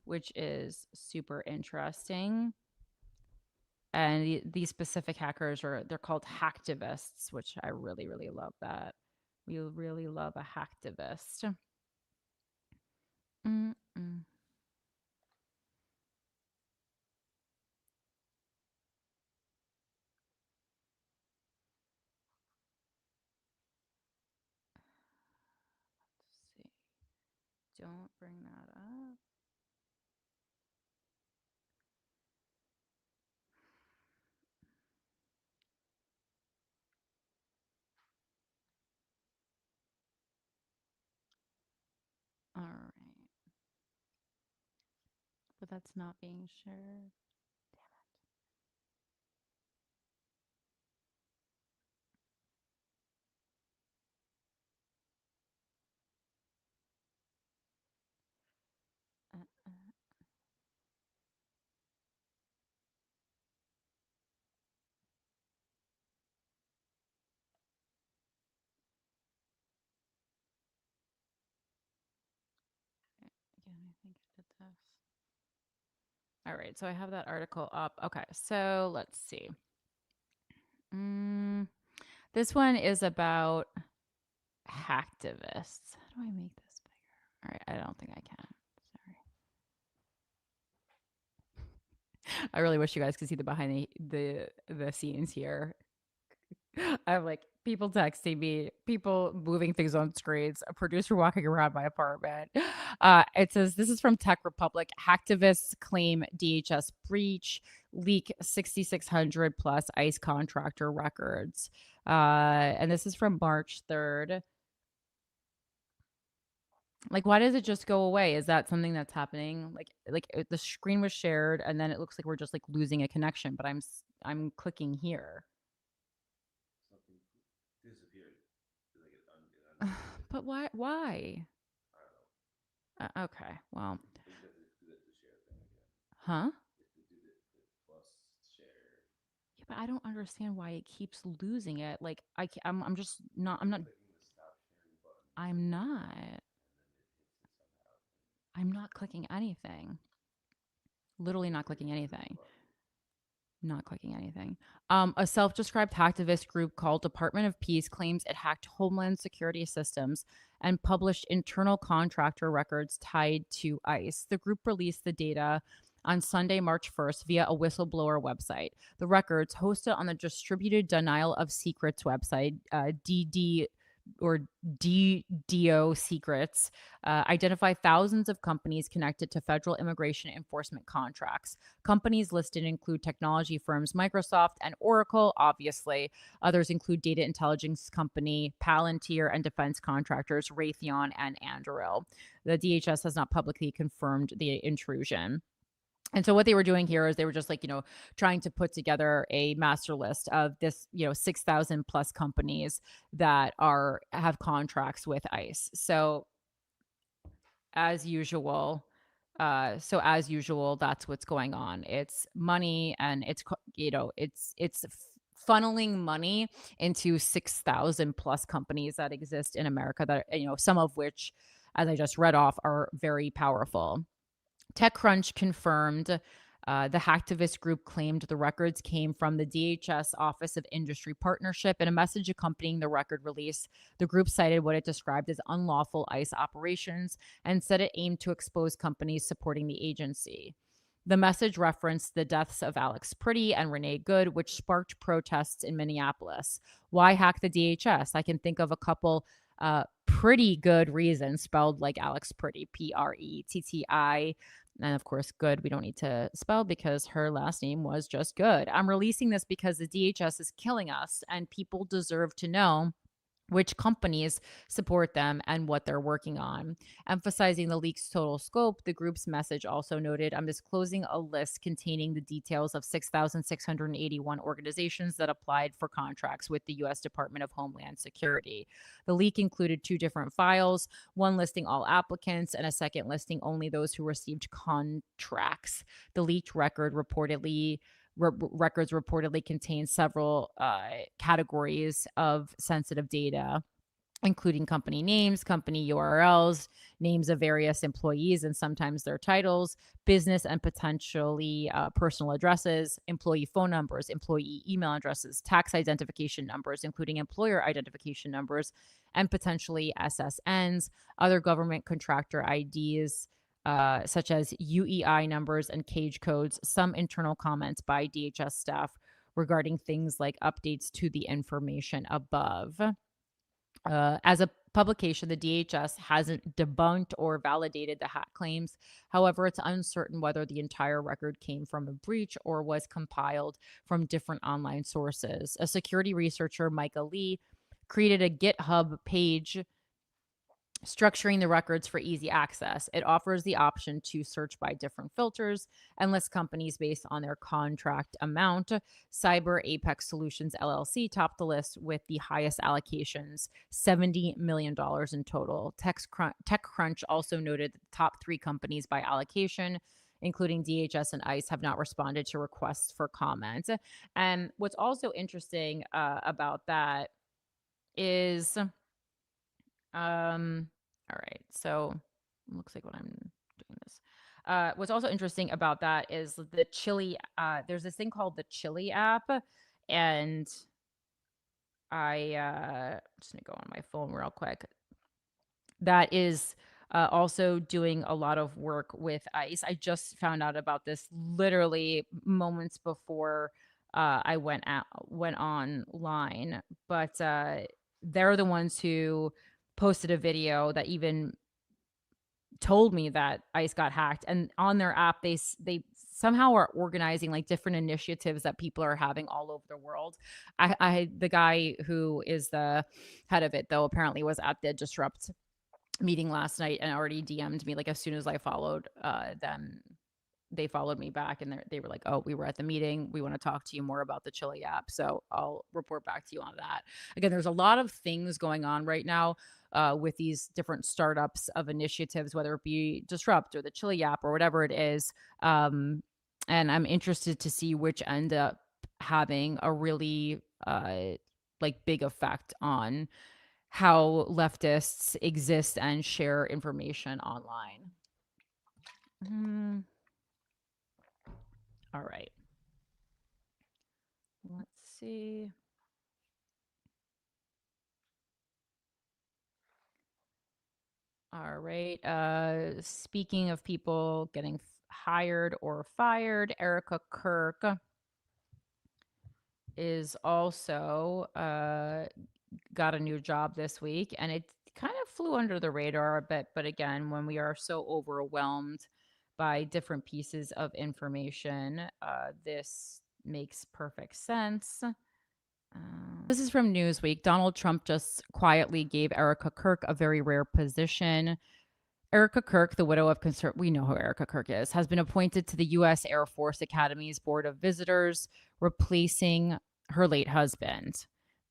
S2: which is super interesting. And these specific hackers they're called hacktivists, which I really, really love that. We really love a hacktivist. Let's see. Don't bring that up. All right. But that's not being shared. Damn it. Again, I think I did this. All right, so I have that article up. Okay, so let's see. This one is about hacktivists. How do I make this bigger? All right, I don't think I can. Sorry. I really wish you guys could see the behind the scenes here. I have like people texting me, people moving things on screens, a producer walking around my apartment. It says, this is from Tech Republic. Hacktivists claim DHS breach, leak 6,600 plus ICE contractor records. And this is from March 3rd. Like, why does it just go away? Is that something that's happening? Like the screen was shared and then it looks like we're just like losing a connection, but I'm clicking here.
S3: Disappeared.
S2: But why? Okay, well. Huh? Yeah, but I don't understand why it keeps losing it. Like I'm just not. I'm not. I'm not. I'm not clicking anything. Literally not clicking anything. Not clicking anything. A self-described hacktivist group called Department of Peace claims it hacked Homeland Security systems and published internal contractor records tied to ICE. The group released the data on Sunday, March 1st via a whistleblower website. The records, hosted on the Distributed Denial of Secrets website, DDO Secrets, identify thousands of companies connected to federal immigration enforcement contracts. Companies listed include technology firms Microsoft and Oracle, obviously. Others include data intelligence company Palantir and defense contractors Raytheon and Anduril. The DHS has not publicly confirmed the intrusion. And so what they were doing here is they were just like, trying to put together a master list of this, 6,000 plus companies that have contracts with ICE. So as usual, that's what's going on. It's money, and it's funneling money into 6,000 plus companies that exist in America that, some of which, as I just read off, are very powerful. TechCrunch confirmed The hacktivist group claimed the records came from the DHS Office of Industry Partnership. In a message accompanying the record release, the group cited what it described as unlawful ICE operations and said it aimed to expose companies supporting the agency. The message referenced the deaths of Alex Pretty and Renee Good, which sparked protests in Minneapolis. Why hack the DHS? I can think of a couple pretty good reasons, spelled like Alex Pretty, Pretti. And of course, Good, we don't need to spell because her last name was just Good. I'm releasing this because the DHS is killing us and people deserve to know which companies support them and what they're working on. Emphasizing the leak's total scope, the group's message also noted, I'm disclosing a list containing the details of 6,681 organizations that applied for contracts with the U.S. Department of Homeland Security. The leak included 2 different files, one listing all applicants and a second listing only those who received contracts. The leaked records reportedly contain several categories of sensitive data, including company names, company URLs, names of various employees and sometimes their titles, business and potentially personal addresses, employee phone numbers, employee email addresses, tax identification numbers, including employer identification numbers, and potentially SSNs, other government contractor IDs, such as UEI numbers and cage codes, some internal comments by DHS staff regarding things like updates to the information above. As a publication, the DHS hasn't debunked or validated the hack claims. However, it's uncertain whether the entire record came from a breach or was compiled from different online sources. A security researcher, Micah Lee, created a GitHub page structuring the records for easy access. It offers the option to search by different filters and list companies based on their contract amount. Cyber Apex Solutions LLC topped the list with the highest allocations, $70 million in total. TechCrunch also noted that the top 3 companies by allocation, including DHS and ICE, have not responded to requests for comment. And what's also interesting about that is all right, so looks like what I'm doing this. What's also interesting about that is the Chili. There's this thing called the Chili app, and just gonna go on my phone real quick. That is also doing a lot of work with ICE. I just found out about this literally moments before I went online, but they're the ones who posted a video that even told me that ICE got hacked, and on their app they somehow are organizing like different initiatives that people are having all over the world. The guy who is the head of it, though, apparently was at the Disrupt meeting last night and already DM'd me like as soon as I followed them. They followed me back and they were like, oh, we were at the meeting. We want to talk to you more about the Chili app. So I'll report back to you on that. Again, there's a lot of things going on right now with these different startups of initiatives, whether it be Disrupt or the Chili app or whatever it is. And I'm interested to see which end up having a really like big effect on how leftists exist and share information online. All right. Let's see. All right. Speaking of people getting hired or fired, Erica Kirk is also got a new job this week, and it kind of flew under the radar a bit. But again, when we are so overwhelmed by different pieces of information, this makes perfect sense. This is from Newsweek. Donald Trump just quietly gave Erica Kirk a very rare position. Erica Kirk, the widow of we know who Erica Kirk is, has been appointed to the U.S. Air Force Academy's Board of Visitors, replacing her late husband.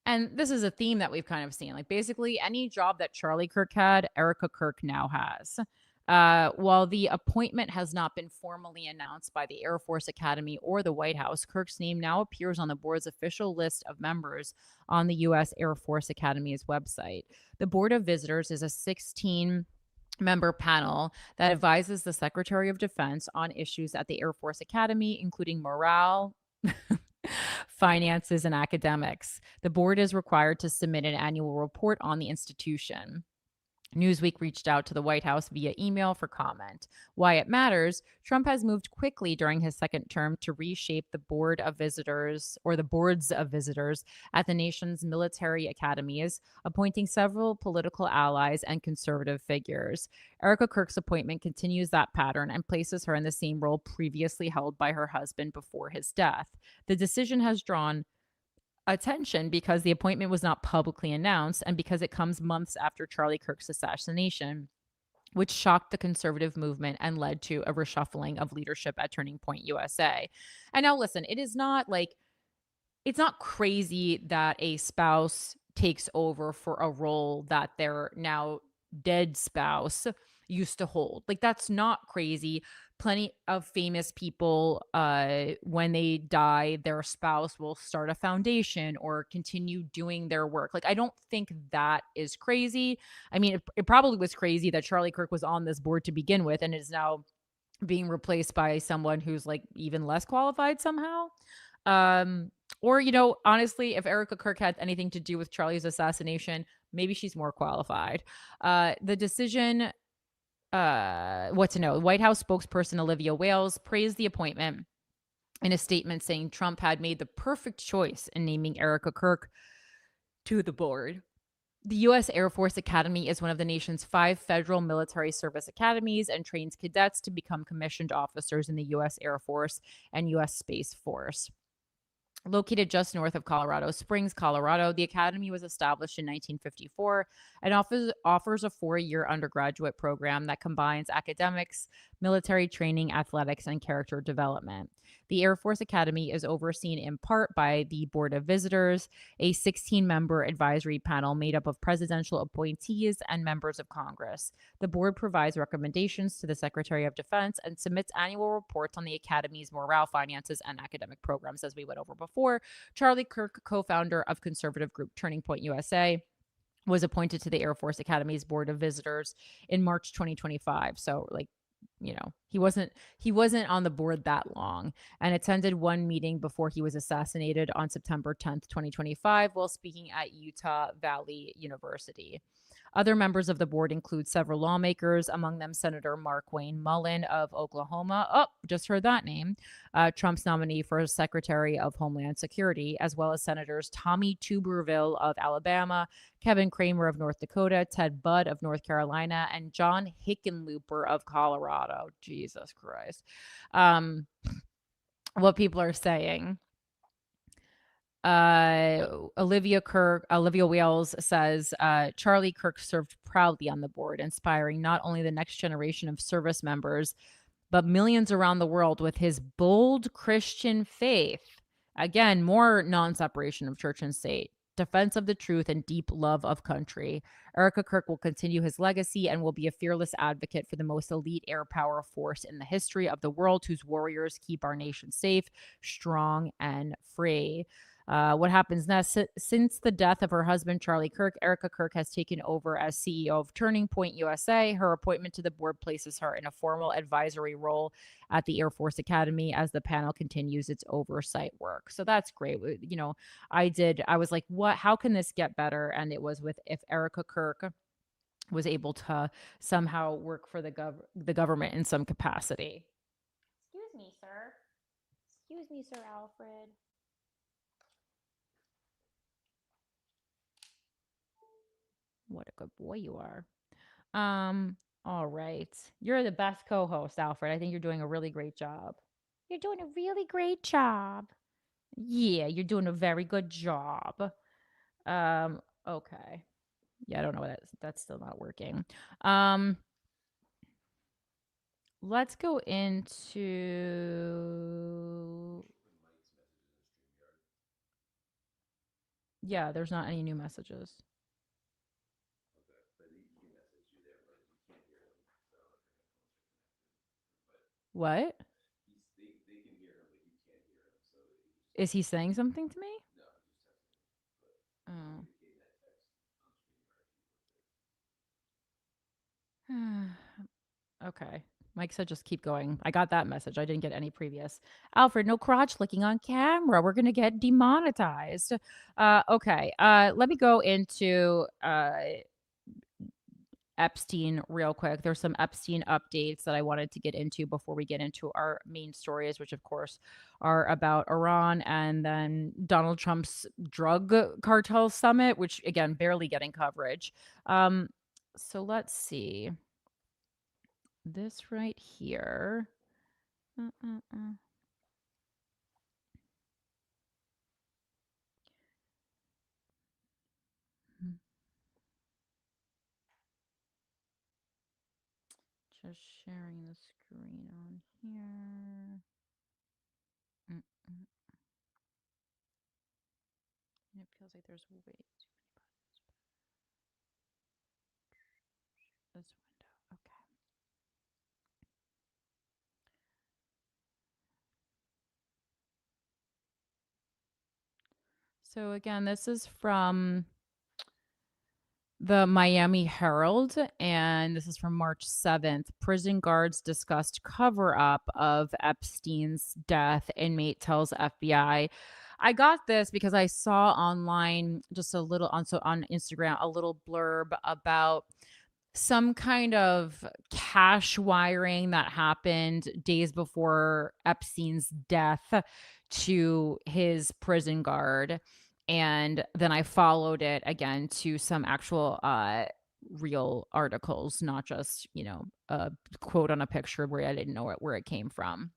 S2: And this is a theme that we've kind of seen. Like basically any job that Charlie Kirk had, Erica Kirk now has. While the appointment has not been formally announced by the Air Force Academy or the White House, Kirk's name now appears on the board's official list of members on the U.S. Air Force Academy's website. The Board of Visitors is a 16 member panel that advises the Secretary of Defense on issues at the Air Force Academy, including morale, finances, and academics. The board is required to submit an annual report on the institution. Newsweek reached out to the White House via email for comment. Why it matters: Trump has moved quickly during his second term to reshape the board of visitors, or the boards of visitors, at the nation's military academies, appointing several political allies and conservative figures. Erica Kirk's appointment continues that pattern and places her in the same role previously held by her husband before his death. The decision has drawn attention because the appointment was not publicly announced and because it comes months after Charlie Kirk's assassination, which shocked the conservative movement and led to a reshuffling of leadership at Turning Point USA. And now, listen, it's not crazy that a spouse takes over for a role that their now dead spouse used to hold. Like, that's not crazy. Plenty of famous people, when they die, their spouse will start a foundation or continue doing their work. Like, I don't think that is crazy. I mean, it probably was crazy that Charlie Kirk was on this board to begin with and is now being replaced by someone who's like even less qualified somehow. Or, honestly, if Erica Kirk had anything to do with Charlie's assassination, maybe she's more qualified. The decision, what to know. White House spokesperson Olivia Wales praised the appointment in a statement, saying Trump had made the perfect choice in naming Erica Kirk to the board. The U.S. Air Force Academy is one of the nation's 5 federal military service academies and trains cadets to become commissioned officers in the U.S. Air Force and U.S. Space Force. Located just north of Colorado Springs, Colorado, the academy was established in 1954 and offers a 4-year undergraduate program that combines academics, military training, athletics, and character development. The Air Force Academy is overseen in part by the Board of Visitors, a 16-member advisory panel made up of presidential appointees and members of Congress. The board provides recommendations to the Secretary of Defense and submits annual reports on the Academy's morale, finances, and academic programs, as we went over before. Charlie Kirk, co-founder of conservative group Turning Point USA, was appointed to the Air Force Academy's Board of Visitors in March 2025. So, he wasn't on the board that long, and attended one meeting before he was assassinated on September 10th, 2025, while speaking at Utah Valley University. Other members of the board include several lawmakers, among them Senator Markwayne Mullin of Oklahoma. Oh, just heard that name. Trump's nominee for Secretary of Homeland Security, as well as Senators Tommy Tuberville of Alabama, Kevin Cramer of North Dakota, Ted Budd of North Carolina, and John Hickenlooper of Colorado. Jesus Christ. What people are saying. Olivia Wales says Charlie Kirk served proudly on the board, inspiring not only the next generation of service members, but millions around the world with his bold Christian faith. Again, more non-separation of church and state, defense of the truth, and deep love of country. Erica Kirk will continue his legacy and will be a fearless advocate for the most elite air power force in the history of the world, whose warriors keep our nation safe, strong, and free. What happens next? Since the death of her husband, Charlie Kirk, Erica Kirk has taken over as CEO of Turning Point USA. Her appointment to the board places her in a formal advisory role at the Air Force Academy as the panel continues its oversight work. So that's great. I was like, what? How can this get better? And it was if Erica Kirk was able to somehow work for the government in some capacity. Excuse me, sir. Excuse me, Sir Alfred. What a good boy you are. All right. You're the best co-host, Alfred. I think you're doing a really great job. You're doing a really great job. Yeah, you're doing a very good job. Okay. Yeah, I don't know what that's still not working. Let's go into Yeah, there's not any new messages. What? Is he saying something to me? Oh. Okay. Mike said just keep going. I got that message. I didn't get any previous. Alfred, no crotch licking on camera. We're going to get demonetized. Okay. Let me go into Epstein real quick. There's some Epstein updates that I wanted to get into before we get into our main stories, which of course are about Iran and then Donald Trump's drug cartel summit, which again, barely getting coverage. So let's see. This right here. Just sharing the screen on here. It feels like there's way too many buttons. This window. Okay. So again, this is from the Miami Herald, and this is from March 7th. Prison guards discussed cover up of Epstein's death. Inmate tells FBI. I got this because I saw online just a little on Instagram a little blurb about some kind of cash wiring that happened days before Epstein's death to his prison guard. And then I followed it again to some actual real articles, not just, a quote on a picture where I didn't know where it came from.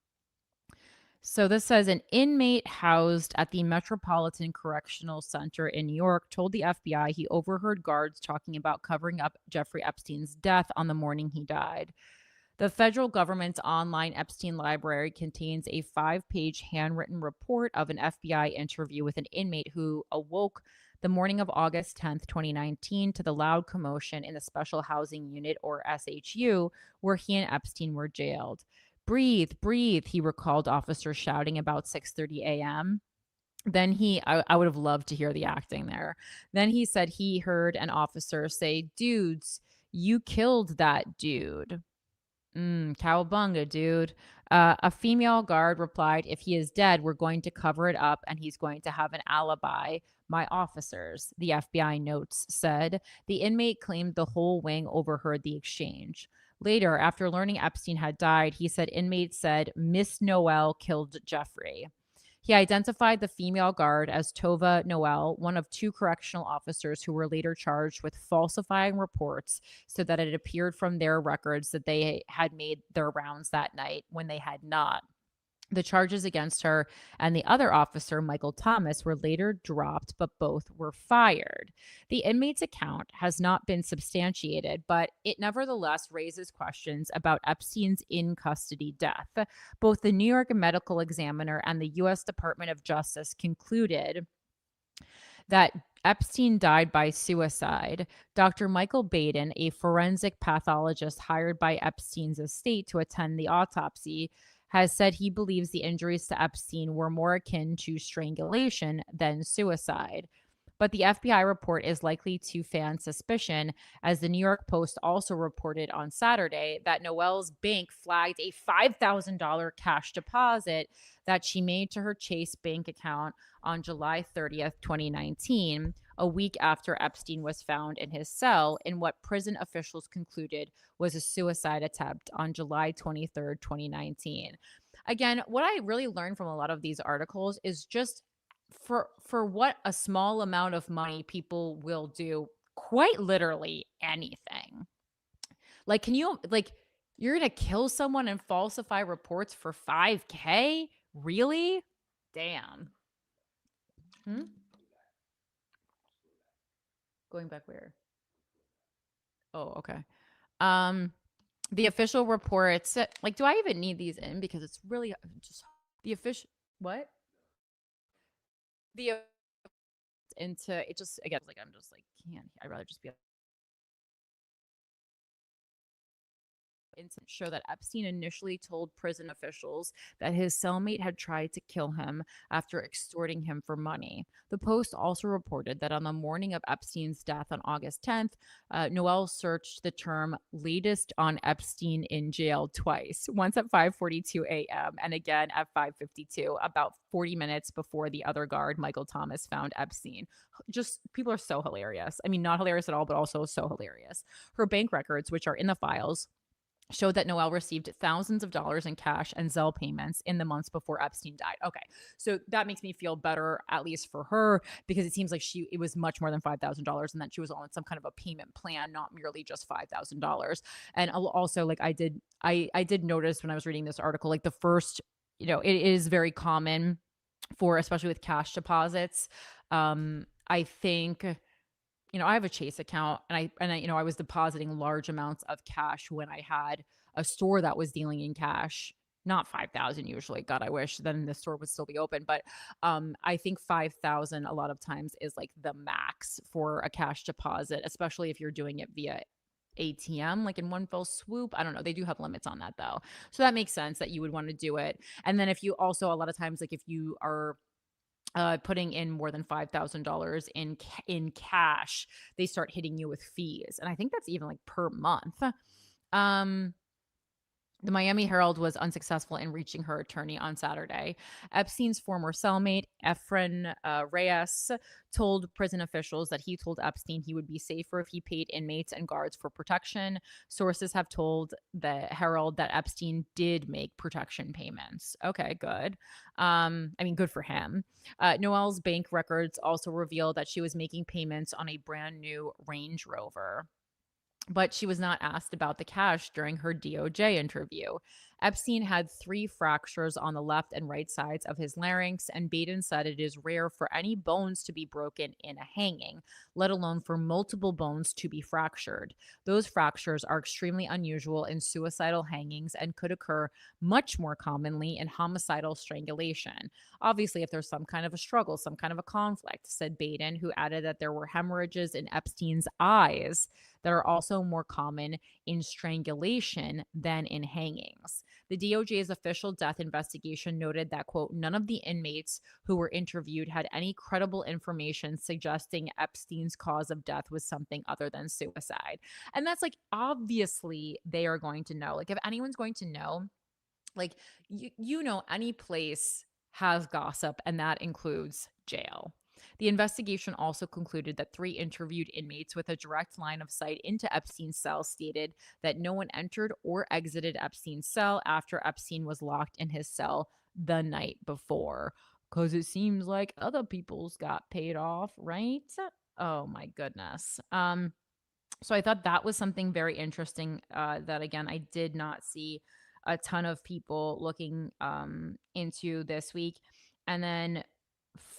S2: So this says an inmate housed at the Metropolitan Correctional Center in New York told the FBI he overheard guards talking about covering up Jeffrey Epstein's death on the morning he died. The federal government's online Epstein library contains a 5-page handwritten report of an FBI interview with an inmate who awoke the morning of August 10th, 2019, to the loud commotion in the Special Housing Unit, or SHU, where he and Epstein were jailed. Breathe, breathe, he recalled officers shouting about 6:30 a.m. Then I would have loved to hear the acting there. Then he said he heard an officer say, dudes, you killed that dude. Cowabunga, dude. A female guard replied, if he is dead, we're going to cover it up and he's going to have an alibi. My officers, the FBI notes said. The inmate claimed the whole wing overheard the exchange. Later, after learning Epstein had died, he said inmates said Miss Noel killed Jeffrey. He identified the female guard as Tova Noel, one of 2 correctional officers who were later charged with falsifying reports so that it appeared from their records that they had made their rounds that night when they had not. The charges against her and the other officer, Michael Thomas, were later dropped, but both were fired. The inmate's account has not been substantiated, but it nevertheless raises questions about Epstein's in-custody death. Both the New York Medical Examiner and the U.S. Department of Justice concluded that Epstein died by suicide. Dr. Michael Baden, a forensic pathologist hired by Epstein's estate to attend the autopsy, has said he believes the injuries to Epstein were more akin to strangulation than suicide. But the FBI report is likely to fan suspicion, as the New York Post also reported on Saturday that Noel's bank flagged a $5,000 cash deposit that she made to her Chase bank account on July 30th, 2019, a week after Epstein was found in his cell in what prison officials concluded was a suicide attempt on July 23rd, 2019. Again, what I really learned from a lot of these articles is just for what a small amount of money people will do quite literally anything. Like, can you, like, you're gonna kill someone and falsify reports for 5K? Really? Damn. Going back where? Oh, okay. The official reports, like, do I even need these in? Because it's really just the official, what? The into it just, again, like, I'm just like, can't, I'd rather just be incidents show that Epstein initially told prison officials that his cellmate had tried to kill him after extorting him for money. The Post also reported that on the morning of Epstein's death on August 10th, Noel searched the term latest on Epstein in jail twice, once at 5:42 a.m. and again at 5:52, about 40 minutes before the other guard, Michael Thomas, found Epstein. Just people are so hilarious. I mean, not hilarious at all, but also so hilarious. Her bank records, which are in the files, showed that Noel received thousands of dollars in cash and Zelle payments in the months before Epstein died. Okay, so that makes me feel better, at least for her, because it seems like it was much more than $5,000, and that she was on some kind of a payment plan, not merely just $5,000. And also, like I did notice when I was reading this article, like the first, it is very common for, especially with cash deposits. I think, I have a Chase account, and I was depositing large amounts of cash when I had a store that was dealing in cash. Not 5,000 usually. God, I wish then the store would still be open. But I think 5,000 a lot of times is like the max for a cash deposit, especially if you're doing it via ATM, like in one fell swoop. I don't know. They do have limits on that though. So that makes sense that you would want to do it. And then if you also, a lot of times, like if you are putting in more than $5,000 in cash, they start hitting you with fees, and I think that's even like per month. The Miami Herald was unsuccessful in reaching her attorney on Saturday. Epstein's former cellmate, Efren Reyes, told prison officials that he told Epstein he would be safer if he paid inmates and guards for protection. Sources have told the Herald that Epstein did make protection payments. Okay, good. Good for him. Noel's bank records also reveal that she was making payments on a brand new Range Rover, but she was not asked about the cash during her DOJ interview. Epstein had 3 fractures on the left and right sides of his larynx, and Baden said it is rare for any bones to be broken in a hanging, let alone for multiple bones to be fractured. Those fractures are extremely unusual in suicidal hangings and could occur much more commonly in homicidal strangulation. Obviously, if there's some kind of a struggle, some kind of a conflict, said Baden, who added that there were hemorrhages in Epstein's eyes that are also more common in strangulation than in hangings. The DOJ's official death investigation noted that, quote, none of the inmates who were interviewed had any credible information suggesting Epstein's cause of death was something other than suicide. And that's like, obviously they are going to know. Like if anyone's going to know, like, any place has gossip, and that includes jail. The investigation also concluded that 3 interviewed inmates with a direct line of sight into Epstein's cell stated that no one entered or exited Epstein's cell after Epstein was locked in his cell the night before. Because it seems like other people's got paid off, right? Oh my goodness. So I thought that was something very interesting that, again, I did not see a ton of people looking into this week. And then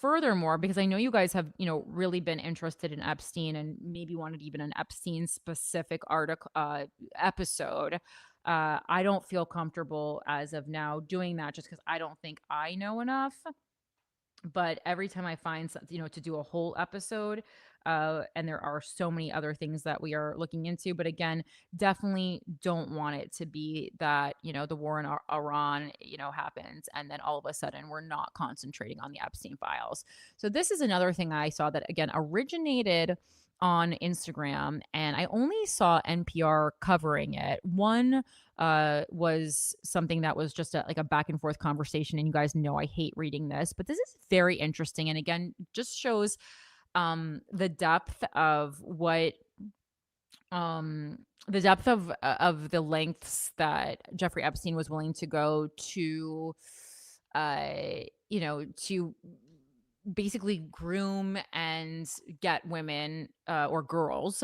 S2: furthermore, because I know you guys have, really been interested in Epstein and maybe wanted even an Epstein specific article episode, I don't feel comfortable as of now doing that just because I don't think I know enough. But every time I find something, to do a whole episode, and there are so many other things that we are looking into. But again, definitely don't want it to be that, the war in Iran, happens. And then all of a sudden we're not concentrating on the Epstein files. So this is another thing I saw that, again, originated on Instagram, and I only saw NPR covering it. One was something that was just like a back and forth conversation, and you guys know I hate reading this, but this is very interesting, and again, just shows the depth of what the depth of the lengths that Jeffrey Epstein was willing to go to to basically groom and get women or girls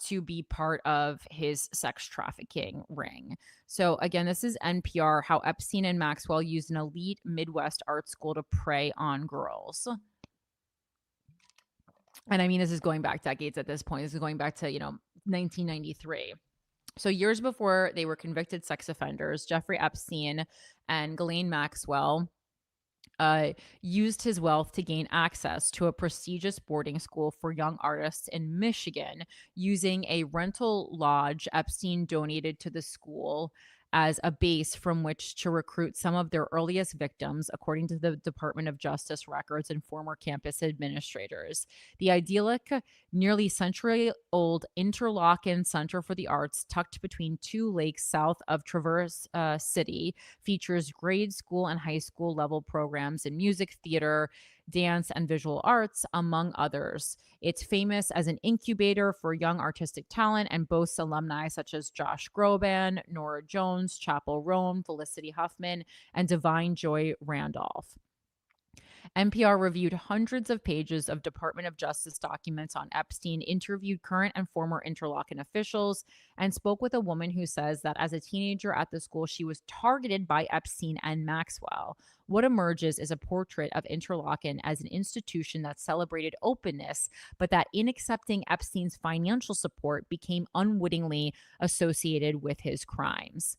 S2: to be part of his sex trafficking ring. So again, this is NPR, how Epstein and Maxwell used an elite Midwest art school to prey on girls. And I mean, this is going back decades at this point. This is going back to, 1993. So years before they were convicted sex offenders, Jeffrey Epstein and Ghislane Maxwell used his wealth to gain access to a prestigious boarding school for young artists in Michigan, using a rental lodge Epstein donated to the school as a base from which to recruit some of their earliest victims, according to the Department of Justice records and former campus administrators. The idyllic, nearly century-old Interlochen Center for the Arts, tucked between two lakes south of Traverse City, features grade school and high school level programs in music, theater, dance, and visual arts, among others. It's famous as an incubator for young artistic talent and boasts alumni such as Josh Groban, Nora Jones, Chapel Roan, Felicity Huffman, and Divine Joy Randolph. NPR reviewed hundreds of pages of Department of Justice documents on Epstein, interviewed current and former Interlochen officials, and spoke with a woman who says that as a teenager at the school, she was targeted by Epstein and Maxwell. What emerges is a portrait of Interlochen as an institution that celebrated openness, but that in accepting Epstein's financial support became unwittingly associated with his crimes.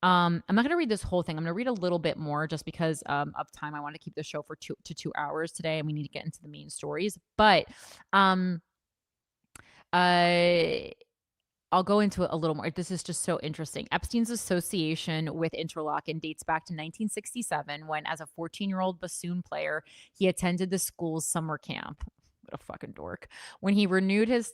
S2: I'm not going to read this whole thing. I'm going to read a little bit more just because of time. I want to keep the show for 2 hours today, and we need to get into the main stories. But I'll go into it a little more. This is just so interesting. Epstein's association with Interlochen dates back to 1967 when, as a 14-year-old bassoon player, he attended the school's summer camp. What a fucking dork. When he renewed his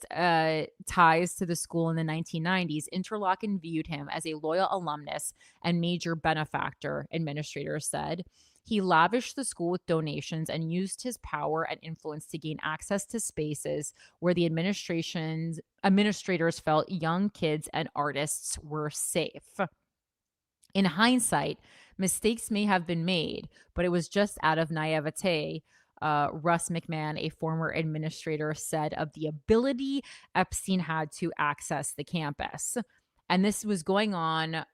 S2: ties to the school in the 1990s, Interlochen viewed him as a loyal alumnus and major benefactor, administrators said. He lavished the school with donations and used his power and influence to gain access to spaces where the administrators felt young kids and artists were safe. In hindsight, mistakes may have been made, but it was just out of naivete. Russ McMahon, a former administrator, said of the ability Epstein had to access the campus. And this was going on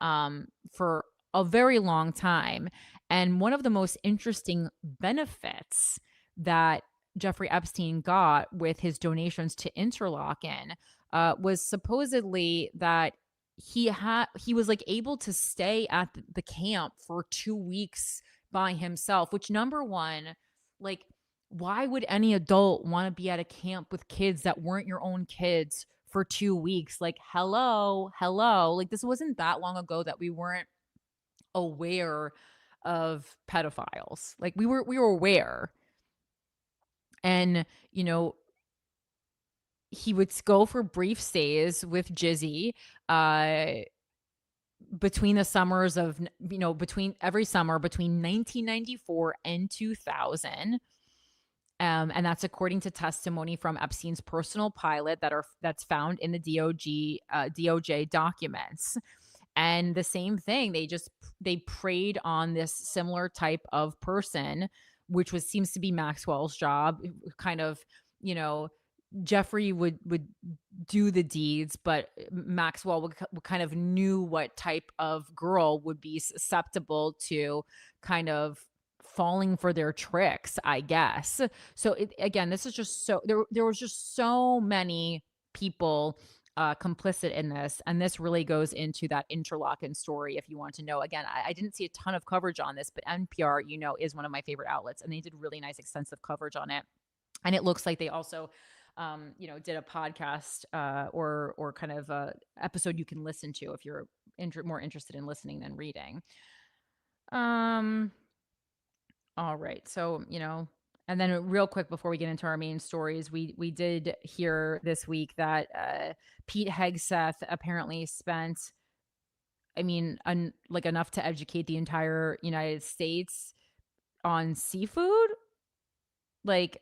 S2: for a very long time. And one of the most interesting benefits that Jeffrey Epstein got with his donations to Interlochen was supposedly that he was like able to stay at the camp for 2 weeks by himself, which, number one, like, why would any adult want to be at a camp with kids that weren't your own kids for 2 weeks? Like, hello. Like, this wasn't that long ago that we weren't aware of pedophiles. Like, we were aware. And, you know, he would go for brief stays with Jizzy between the summers of, between every summer between 1994 and 2000. And that's according to testimony from Epstein's personal pilot that's found in the DOJ documents. And the same thing, they preyed on this similar type of person, which seems to be Maxwell's job. Kind of, Jeffrey would do the deeds, but Maxwell would kind of knew what type of girl would be susceptible to kind of falling for their tricks, I guess. So again, this is just so there was just so many people complicit in this, and this really goes into that Interlochen story. If you want to know, again, I didn't see a ton of coverage on this, but NPR, is one of my favorite outlets, and they did really nice, extensive coverage on it. And it looks like they also, did a podcast or kind of a episode you can listen to if you're more interested in listening than reading. All right. So, and then real quick before we get into our main stories, we did hear this week that Pete Hegseth apparently spent, like enough to educate the entire United States on seafood. Like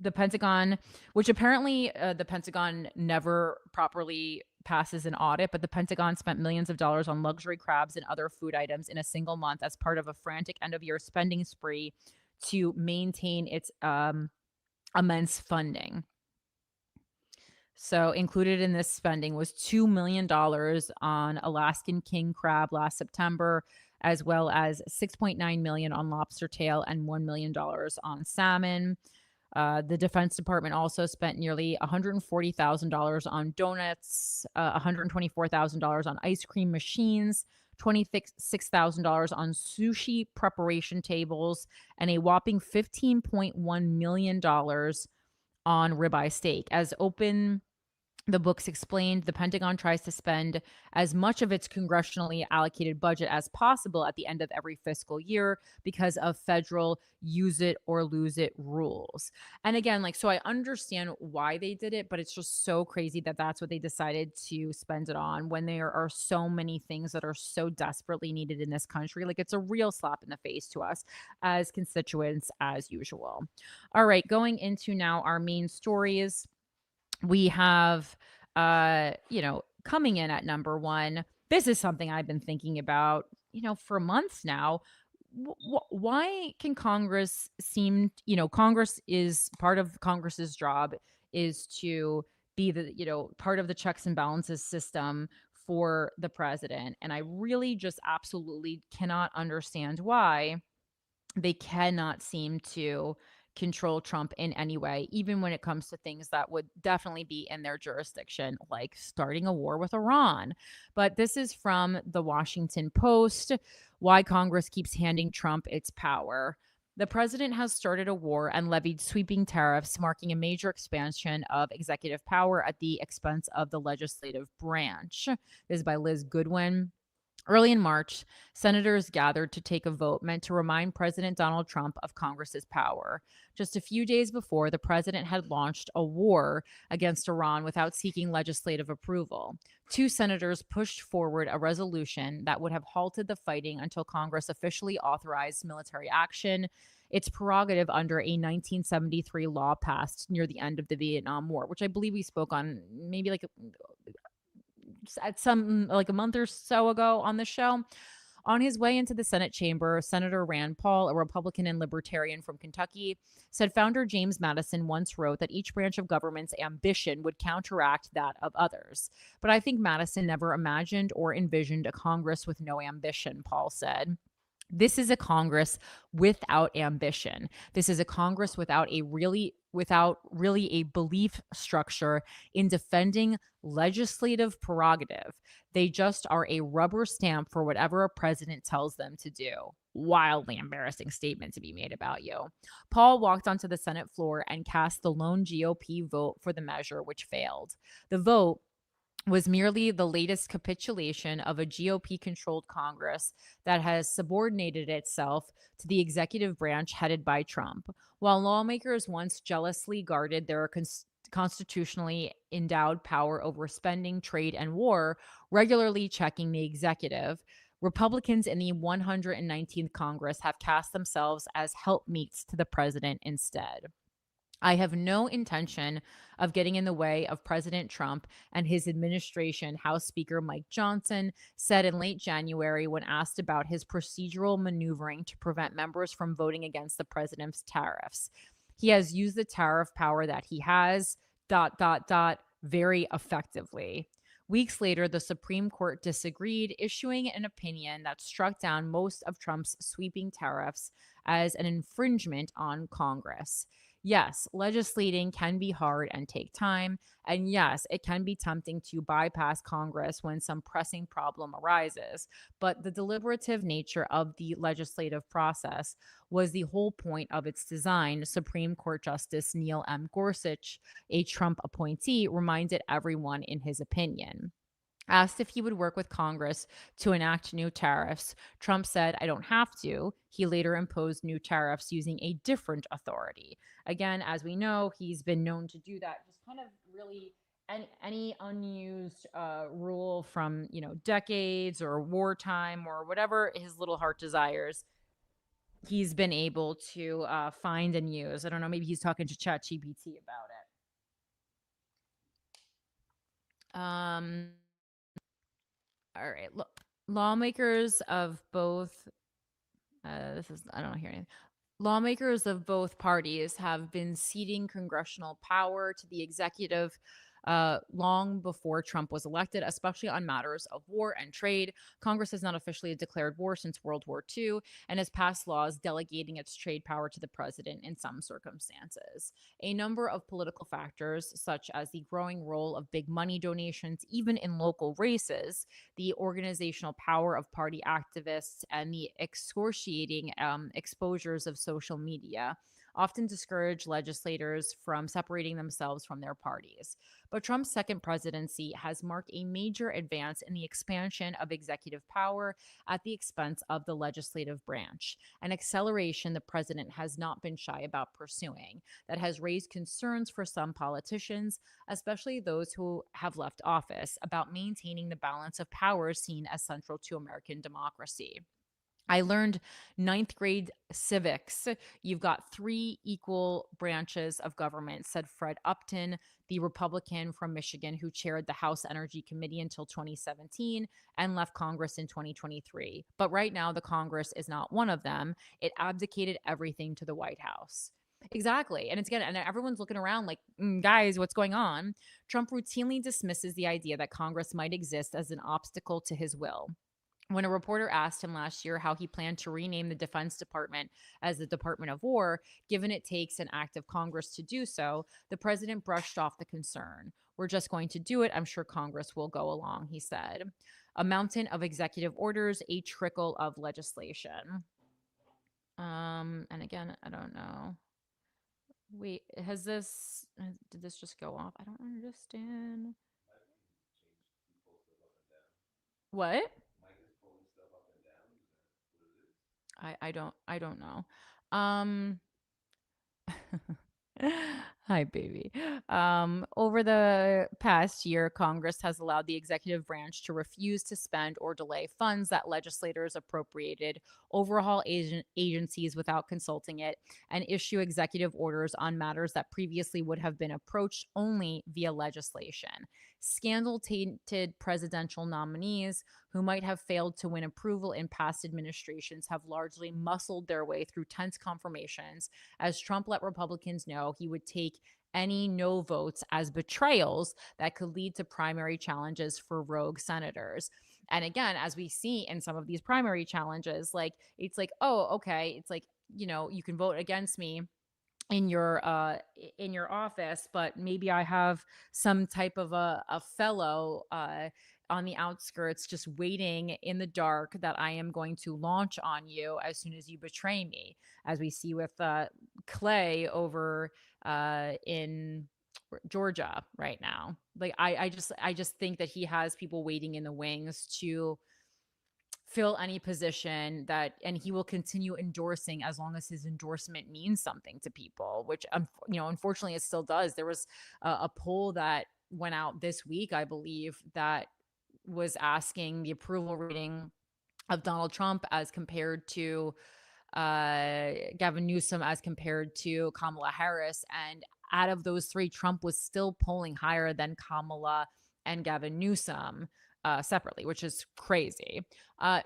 S2: the Pentagon, which apparently the Pentagon never properly passes an audit, but the Pentagon spent millions of dollars on luxury crabs and other food items in a single month as part of a frantic end-of-year spending spree to maintain its immense funding. So included in this spending was $2 million on Alaskan king crab last September, as well as $6.9 million on lobster tail and $1 million on salmon. The Defense Department also spent nearly $140,000 on donuts, $124,000 on ice cream machines, $26,000 on sushi preparation tables, and a whopping $15.1 million on ribeye steak. As open the books explained, the Pentagon tries to spend as much of its congressionally allocated budget as possible at the end of every fiscal year because of federal use it or lose it rules. And again, like, so I understand why they did it, but it's just so crazy that that's what they decided to spend it on when there are so many things that are so desperately needed in this country. Like, it's a real slap in the face to us as constituents, as usual. All right, going into now our main stories, we have coming in at number one, this is something I've been thinking about for months now. Why can Congress seem, Congress is part of Congress's job is to be the part of the checks and balances system for the president, and I really just absolutely cannot understand why they cannot seem to control Trump in any way, even when it comes to things that would definitely be in their jurisdiction, like starting a war with Iran. But this is from the Washington Post: why Congress keeps handing Trump its power. The president has started a war and levied sweeping tariffs, marking a major expansion of executive power at the expense of the legislative branch. This is by Liz Goodwin. Early in March, senators gathered to take a vote meant to remind President Donald Trump of Congress's power. Just a few days before, the president had launched a war against Iran without seeking legislative approval. Two senators pushed forward a resolution that would have halted the fighting until Congress officially authorized military action, its prerogative under a 1973 law passed near the end of the Vietnam War, which I believe we spoke on maybe like at some like a month or so ago on the show. On his way into the Senate chamber, Senator Rand Paul, a Republican and libertarian from Kentucky, said founder James Madison once wrote that each branch of government's ambition would counteract that of others. But I think Madison never imagined or envisioned a Congress with no ambition, Paul said. This is a Congress without ambition. This is a Congress without really a belief structure in defending legislative prerogative. They just are a rubber stamp for whatever a president tells them to do. Wildly embarrassing statement to be made about you. Paul walked onto the Senate floor and cast the lone GOP vote for the measure, which failed. The vote was merely the latest capitulation of a GOP-controlled Congress that has subordinated itself to the executive branch headed by Trump. While lawmakers once jealously guarded their constitutionally endowed power over spending, trade, and war, regularly checking the executive, Republicans in the 119th Congress have cast themselves as helpmeets to the president instead. I have no intention of getting in the way of President Trump and his administration, House Speaker Mike Johnson said in late January when asked about his procedural maneuvering to prevent members from voting against the president's tariffs. He has used the tariff power that he has, very effectively. Weeks later, the Supreme Court disagreed, issuing an opinion that struck down most of Trump's sweeping tariffs as an infringement on Congress. Yes, legislating can be hard and take time. And yes, it can be tempting to bypass Congress when some pressing problem arises. But the deliberative nature of the legislative process was the whole point of its design, Supreme Court Justice Neil M. Gorsuch, a Trump appointee, reminded everyone in his opinion. Asked if he would work with Congress to enact new tariffs, Trump said, "I don't have to." He later imposed new tariffs using a different authority. Again, as we know, he's been known to do that. Just kind of really any unused rule from decades or wartime or whatever his little heart desires, he's been able to find and use. I don't know. Maybe he's talking to ChatGPT about it. All right. Look, lawmakers of both I don't hear anything. Lawmakers of both parties have been ceding congressional power to the executive Long before Trump was elected, especially on matters of war and trade. Congress has not officially declared war since World War II and has passed laws delegating its trade power to the president in some circumstances. A number of political factors, such as the growing role of big money donations, even in local races, the organizational power of party activists, and the excruciating exposures of social media, often discourage legislators from separating themselves from their parties. But Trump's second presidency has marked a major advance in the expansion of executive power at the expense of the legislative branch, an acceleration the president has not been shy about pursuing, that has raised concerns for some politicians, especially those who have left office, about maintaining the balance of power seen as central to American democracy. I learned ninth grade civics. You've got three equal branches of government, said Fred Upton, the Republican from Michigan who chaired the House Energy Committee until 2017 and left Congress in 2023. But right now, the Congress is not one of them. It abdicated everything to the White House. Exactly. And it's again, and everyone's looking around like, guys, what's going on? Trump routinely dismisses the idea that Congress might exist as an obstacle to his will. When a reporter asked him last year how he planned to rename the Defense Department as the Department of War, given it takes an act of Congress to do so, the president brushed off the concern. We're just going to do it. I'm sure Congress will go along, he said. A mountain of executive orders, a trickle of legislation. And again, I don't know. Wait, did this just go off? I don't understand. What? I don't know. Um Hi, baby. Over the past year, Congress has allowed the executive branch to refuse to spend or delay funds that legislators appropriated, overhaul agencies without consulting it, and issue executive orders on matters that previously would have been approached only via legislation. Scandal tainted presidential nominees who might have failed to win approval in past administrations have largely muscled their way through tense confirmations as Trump let Republicans know he would take any no votes as betrayals that could lead to primary challenges for rogue senators. And again, as we see in some of these primary challenges, like it's like, oh, okay, it's like, you can vote against me in your office, but maybe I have some type of a fellow on the outskirts just waiting in the dark that I am going to launch on you as soon as you betray me, as we see with Clay over in Georgia right now. Like I just think that he has people waiting in the wings to fill any position that, and he will continue endorsing as long as his endorsement means something to people, which unfortunately it still does. There was a poll that went out this week, I believe, that was asking the approval rating of Donald Trump as compared to Gavin Newsom as compared to Kamala Harris. And out of those three, Trump was still polling higher than Kamala and Gavin Newsom separately, which is crazy.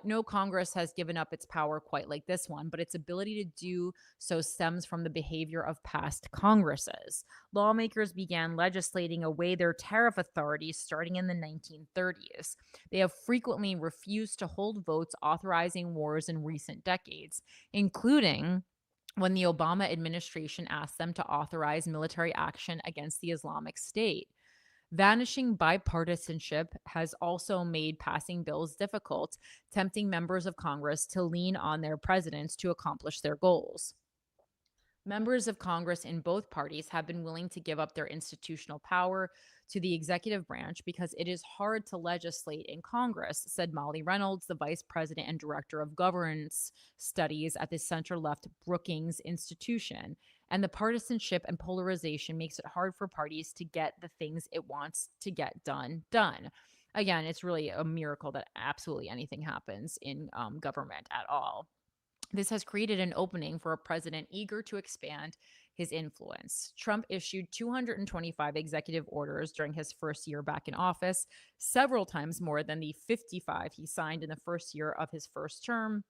S2: No Congress has given up its power quite like this one, but its ability to do so stems from the behavior of past Congresses. Lawmakers began legislating away their tariff authorities starting in the 1930s. They have frequently refused to hold votes authorizing wars in recent decades, including when the Obama administration asked them to authorize military action against the Islamic State. Vanishing bipartisanship has also made passing bills difficult, tempting members of Congress to lean on their presidents to accomplish their goals. Members of Congress in both parties have been willing to give up their institutional power to the executive branch because it is hard to legislate in Congress, said Molly Reynolds, the vice president and director of governance studies at the center-left Brookings Institution. And the partisanship and polarization makes it hard for parties to get the things it wants to get done. Again, it's really a miracle that absolutely anything happens in government at all. This has created an opening for a president eager to expand his influence. Trump issued 225 executive orders during his first year back in office, several times more than the 55 he signed in the first year of his first term,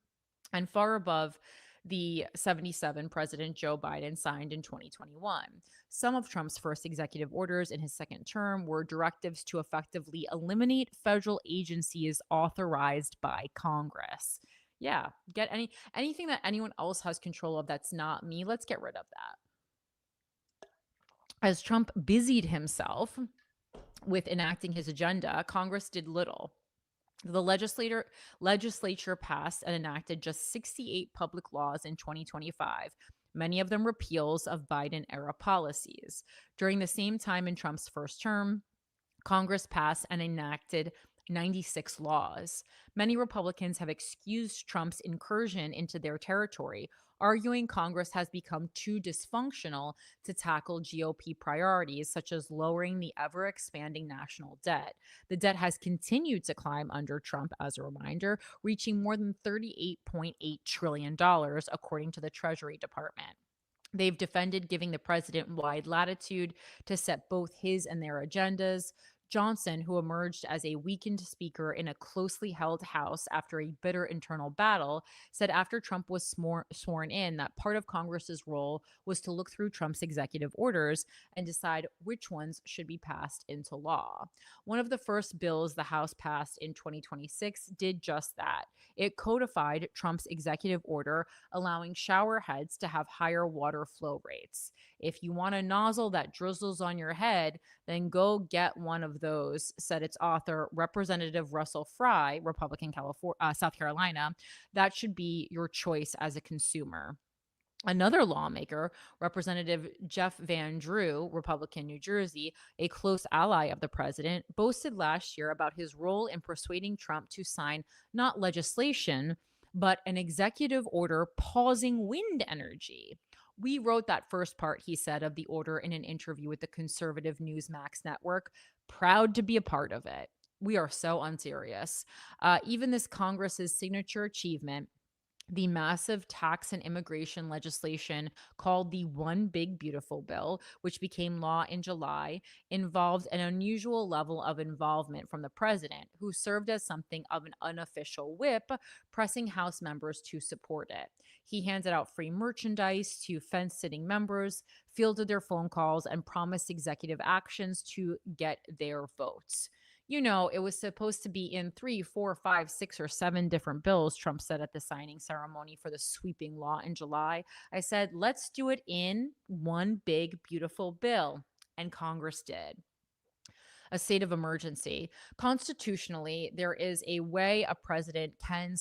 S2: and far above the 77 President Joe Biden signed in 2021. Some of Trump's first executive orders in his second term were directives to effectively eliminate federal agencies authorized by Congress. Yeah, get anything that anyone else has control of that's not me, let's get rid of that. As Trump busied himself with enacting his agenda, Congress did little. The legislature passed and enacted just 68 public laws in 2025, many of them repeals of Biden era policies. During the same time in Trump's first term, Congress passed and enacted 96 laws. Many Republicans have excused Trump's incursion into their territory, arguing Congress has become too dysfunctional to tackle GOP priorities, such as lowering the ever expanding national debt. The debt has continued to climb under Trump, as a reminder, reaching more than $38.8 trillion, according to the Treasury Department. They've defended giving the president wide latitude to set both his and their agendas. Johnson, who emerged as a weakened speaker in a closely held House after a bitter internal battle, said after Trump was sworn in that part of Congress's role was to look through Trump's executive orders and decide which ones should be passed into law. One of the first bills the House passed in 2026 did just that. It codified Trump's executive order allowing shower heads to have higher water flow rates. If you want a nozzle that drizzles on your head, then go get one of those, said its author, Representative Russell Fry, Republican, South Carolina. That should be your choice as a consumer. Another lawmaker, Representative Jeff Van Drew, Republican, New Jersey, a close ally of the president, boasted last year about his role in persuading Trump to sign not legislation, but an executive order pausing wind energy. We wrote that first part, he said, of the order in an interview with the conservative Newsmax network. Proud to be a part of it. We are so unserious. Even this Congress's signature achievement, the massive tax and immigration legislation called the One Big Beautiful Bill, which became law in July, involved an unusual level of involvement from the president, who served as something of an unofficial whip, pressing House members to support it. He handed out free merchandise to fence-sitting members, fielded their phone calls, and promised executive actions to get their votes. You know, it was supposed to be in 3, 4, 5, 6, or 7 different bills, Trump said at the signing ceremony for the sweeping law in July. I said, let's do it in one big, beautiful bill. And Congress did. A state of emergency. Constitutionally, there is a way a president can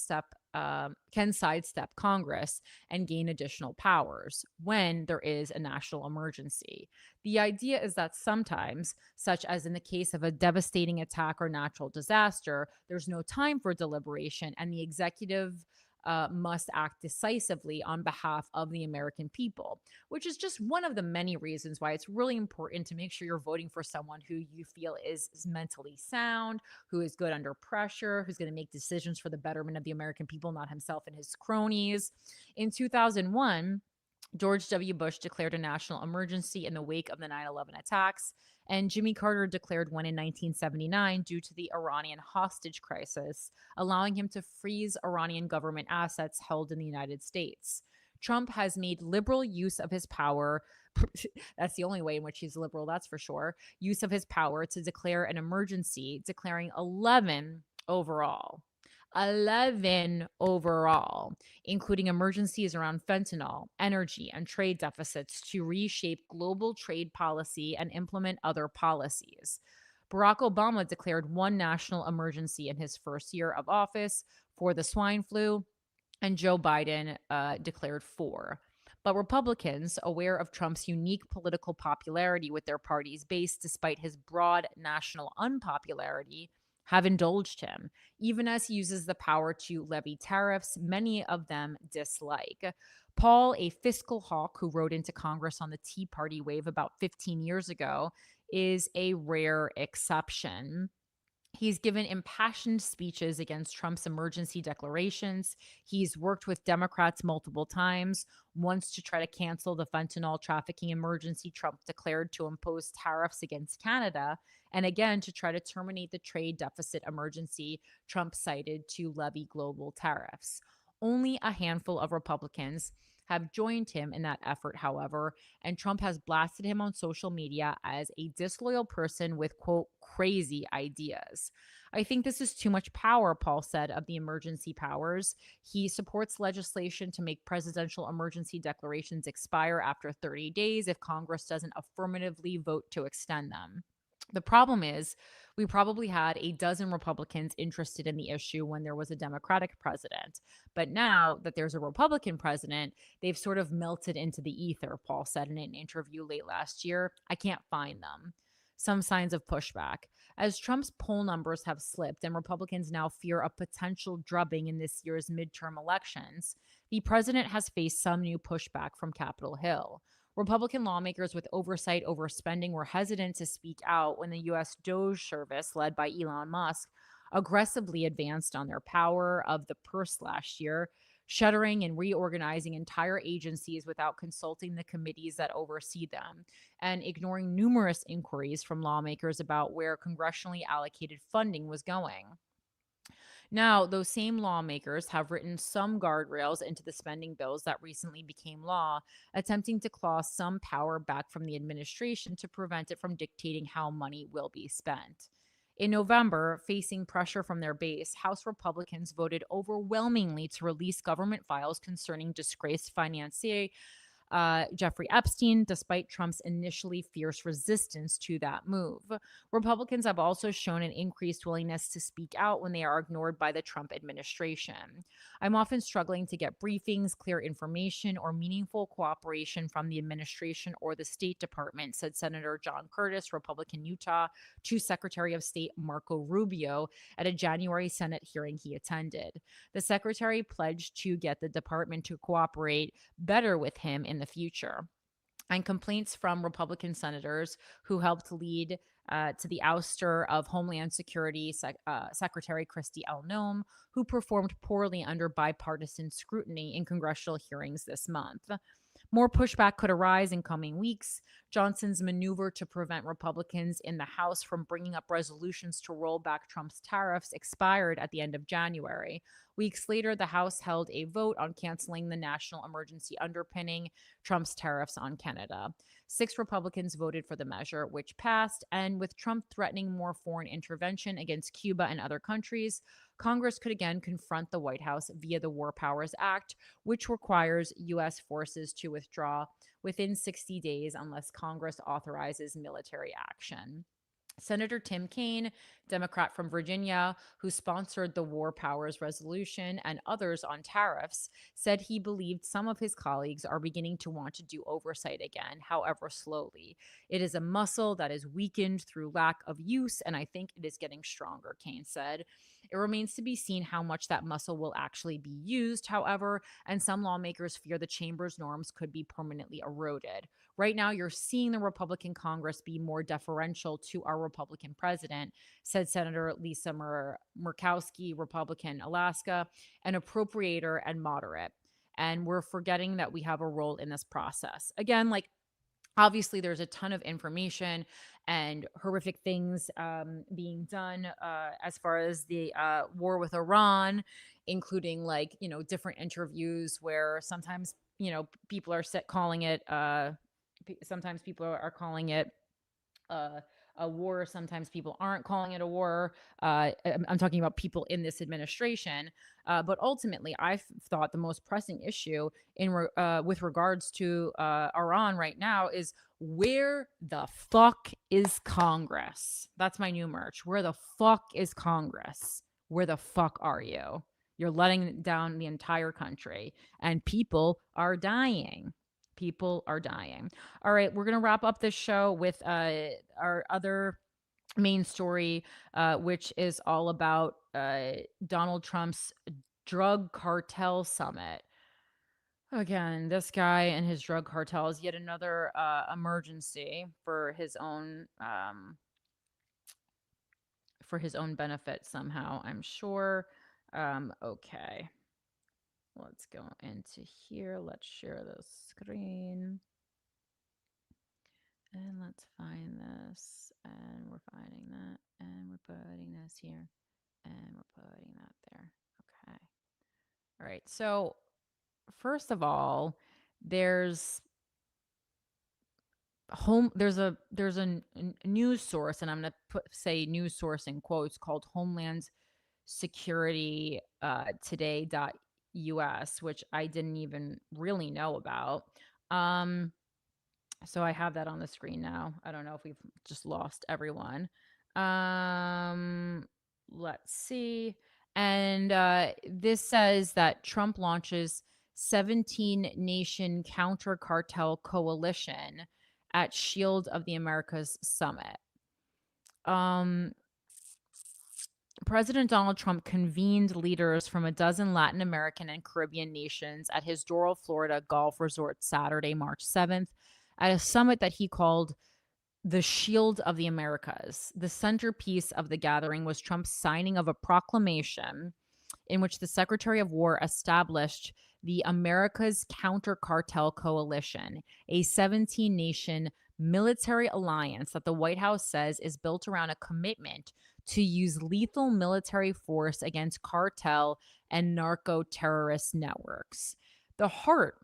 S2: sidestep Congress and gain additional powers when there is a national emergency. The idea is that sometimes, such as in the case of a devastating attack or natural disaster, there's no time for deliberation, and the executive must act decisively on behalf of the American people, which is just one of the many reasons why it's really important to make sure you're voting for someone who you feel is mentally sound, who is good under pressure, who's going to make decisions for the betterment of the American people, not himself and his cronies. In 2001, George W. Bush declared a national emergency in the wake of the 9/11 attacks, and Jimmy Carter declared one in 1979 due to the Iranian hostage crisis, allowing him to freeze Iranian government assets held in the United States. Trump has made liberal use of his power. That's the only way in which he's liberal, that's for sure. Use of his power to declare an emergency, declaring 11 overall. 11 overall, including emergencies around fentanyl, energy, and trade deficits to reshape global trade policy and implement other policies. Barack Obama declared one national emergency in his first year of office for the swine flu, and Joe Biden declared 4. But Republicans, aware of Trump's unique political popularity with their party's base despite his broad national unpopularity, have indulged him, even as he uses the power to levy tariffs many of them dislike. Paul, a fiscal hawk who rode into Congress on the Tea Party wave about 15 years ago, is a rare exception. He's given impassioned speeches against Trump's emergency declarations. He's worked with Democrats multiple times, once to try to cancel the fentanyl trafficking emergency Trump declared to impose tariffs against Canada, and again to try to terminate the trade deficit emergency Trump cited to levy global tariffs. Only a handful of Republicans have joined him in that effort, however, and Trump has blasted him on social media as a disloyal person with, quote, crazy ideas. I think this is too much power, Paul said of the emergency powers. He supports legislation to make presidential emergency declarations expire after 30 days if Congress doesn't affirmatively vote to extend them. The problem is, we probably had a dozen Republicans interested in the issue when there was a Democratic president. But now that there's a Republican president, they've sort of melted into the ether, Paul said in an interview late last year. I can't find them. Some signs of pushback. As Trump's poll numbers have slipped and Republicans now fear a potential drubbing in this year's midterm elections, the president has faced some new pushback from Capitol Hill. Republican lawmakers with oversight over spending were hesitant to speak out when the U.S. DOJ service, led by Elon Musk, aggressively advanced on their power of the purse last year, shuttering and reorganizing entire agencies without consulting the committees that oversee them, and ignoring numerous inquiries from lawmakers about where congressionally allocated funding was going. Now, those same lawmakers have written some guardrails into the spending bills that recently became law, attempting to claw some power back from the administration to prevent it from dictating how money will be spent. In November, facing pressure from their base, House Republicans voted overwhelmingly to release government files concerning disgraced financier Jeffrey Epstein, despite Trump's initially fierce resistance to that move. Republicans have also shown an increased willingness to speak out when they are ignored by the Trump administration. I'm often struggling to get briefings, clear information, or meaningful cooperation from the administration or the State Department, said Senator John Curtis, Republican Utah, to Secretary of State Marco Rubio at a January Senate hearing he attended. The secretary pledged to get the department to cooperate better with him in the future. And complaints from Republican senators who helped lead to the ouster of Homeland Security Secretary Kristi Noem, who performed poorly under bipartisan scrutiny in congressional hearings this month. More pushback could arise in coming weeks. Johnson's maneuver to prevent Republicans in the House from bringing up resolutions to roll back Trump's tariffs expired at the end of January. Weeks later, the House held a vote on canceling the national emergency underpinning Trump's tariffs on Canada. 6 Republicans voted for the measure, which passed, and with Trump threatening more foreign intervention against Cuba and other countries, Congress could again confront the White House via the War Powers Act, which requires U.S. forces to withdraw within 60 days unless Congress authorizes military action. Senator Tim Kaine, Democrat from Virginia, who sponsored the War Powers Resolution and others on tariffs, said he believed some of his colleagues are beginning to want to do oversight again, however slowly. It is a muscle that is weakened through lack of use, and I think it is getting stronger, Kaine said. It remains to be seen how much that muscle will actually be used, however, and some lawmakers fear the chamber's norms could be permanently eroded. Right now, you're seeing the Republican Congress be more deferential to our Republican president, said Senator Lisa Murkowski, Republican Alaska, an appropriator and moderate. And we're forgetting that we have a role in this process. Again, like, obviously, there's a ton of information and horrific things being done as far as the war with Iran, including different interviews where sometimes people are calling it. Sometimes people are calling it uh, a war. Sometimes people aren't calling it a war. I'm talking about people in this administration. But ultimately, I thought the most pressing issue with regards to Iran right now is where the fuck is Congress? That's my new merch. Where the fuck is Congress? Where the fuck are you? You're letting down the entire country, and people are dying. People are dying. All right, we're going to wrap up this show with our other main story, which is all about Donald Trump's drug cartel summit. Again, this guy and his drug cartel is yet another emergency for his own benefit somehow, I'm sure. Okay, let's go into here. Let's share the screen. And let's find this. And we're finding that. And we're putting this here. And we're putting that there. Okay. All right. So, first of all, there's there's a news source, and I'm going to say news source in quotes, called Homeland Security today.us, which I didn't even really know about. Um, so I have that on the screen now. I don't know if we've just lost everyone. Um, let's see. And this says that Trump launches 17 nation counter cartel coalition at Shield of the Americas summit. President Donald Trump convened leaders from a dozen Latin American and Caribbean nations at his Doral, Florida golf resort Saturday, March 7th, at a summit that he called the Shield of the Americas. The centerpiece of the gathering was Trump's signing of a proclamation in which the Secretary of War established the America's Counter Cartel Coalition, a 17 nation military alliance that the White House says is built around a commitment to use lethal military force against cartel and narco terrorist networks. The heart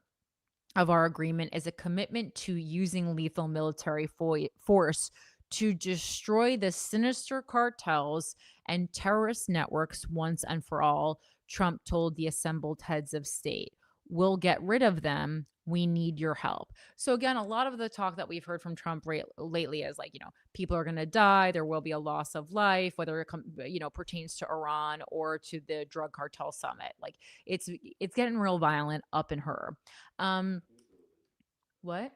S2: of our agreement is a commitment to using lethal military force to destroy the sinister cartels and terrorist networks once and for all, Trump told the assembled heads of state. We'll get rid of them. We need your help. So again, a lot of the talk that we've heard from Trump lately is like, people are going to die. There will be a loss of life, whether it pertains to Iran or to the drug cartel summit. Like it's getting real violent up in her. What?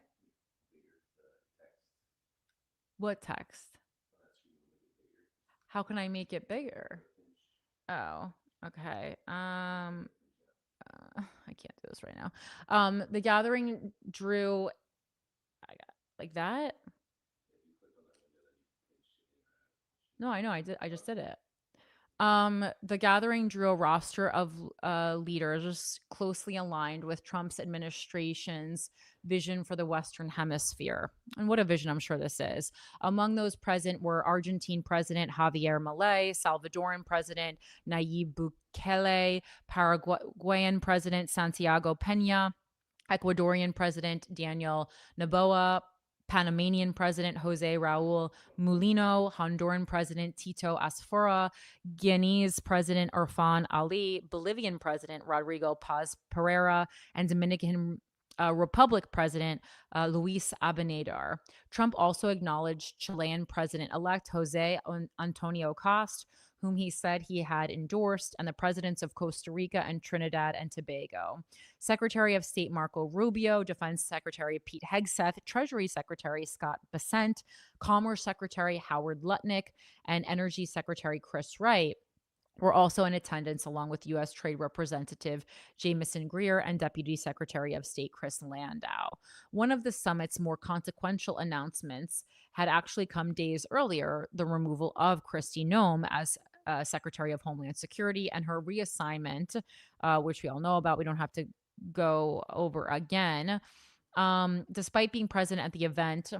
S2: What text? How can I make it bigger? Oh, okay. I can't do this right now. The gathering drew like that. No, I know. I just did it. The gathering drew a roster of leaders closely aligned with Trump's administration's vision for the Western Hemisphere. And what a vision I'm sure this is. Among those present were Argentine President Javier Milei, Salvadoran President Nayib Bukele, Paraguayan President Santiago Peña, Ecuadorian President Daniel Noboa, Panamanian President Jose Raul Mulino, Honduran President Tito Asfora, Guinea's President Irfan Ali, Bolivian President Rodrigo Paz Pereira, and Dominican Republic President Luis Abinadar. Trump also acknowledged Chilean President-elect Jose Antonio Cast, whom he said he had endorsed, and the presidents of Costa Rica and Trinidad and Tobago. Secretary of State Marco Rubio, Defense Secretary Pete Hegseth, Treasury Secretary Scott Bessent, Commerce Secretary Howard Lutnick, and Energy Secretary Chris Wright were also in attendance, along with U.S. Trade Representative Jamieson Greer and Deputy Secretary of State Chris Landau. One of the summit's more consequential announcements had actually come days earlier, the removal of Kristi Noem as Secretary of Homeland Security and her reassignment, which we all know about. We don't have to go over again. Despite being present at the event,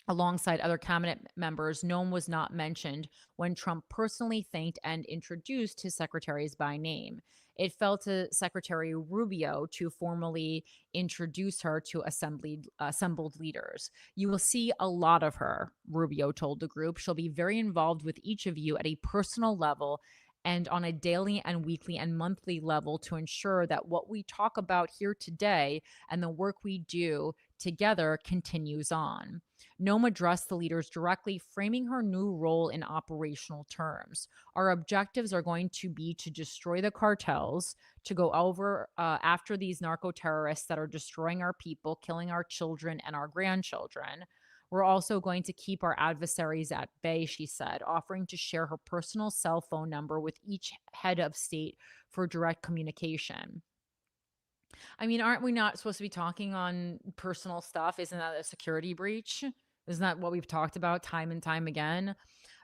S2: alongside other cabinet members, Noem was not mentioned when Trump personally thanked and introduced his secretaries by name. It fell to Secretary Rubio to formally introduce her to assembled leaders. You will see a lot of her, Rubio told the group. She'll be very involved with each of you at a personal level and on a daily and weekly and monthly level to ensure that what we talk about here today and the work we do together continues on. Noem addressed the leaders directly, framing her new role in operational terms. Our objectives are going to be to destroy the cartels, to go over after these narco terrorists that are destroying our people, killing our children and our grandchildren. We're also going to keep our adversaries at bay, she said, offering to share her personal cell phone number with each head of state for direct communication. I mean, aren't we not supposed to be talking on personal stuff? Isn't that a security breach? Isn't that what we've talked about time and time again?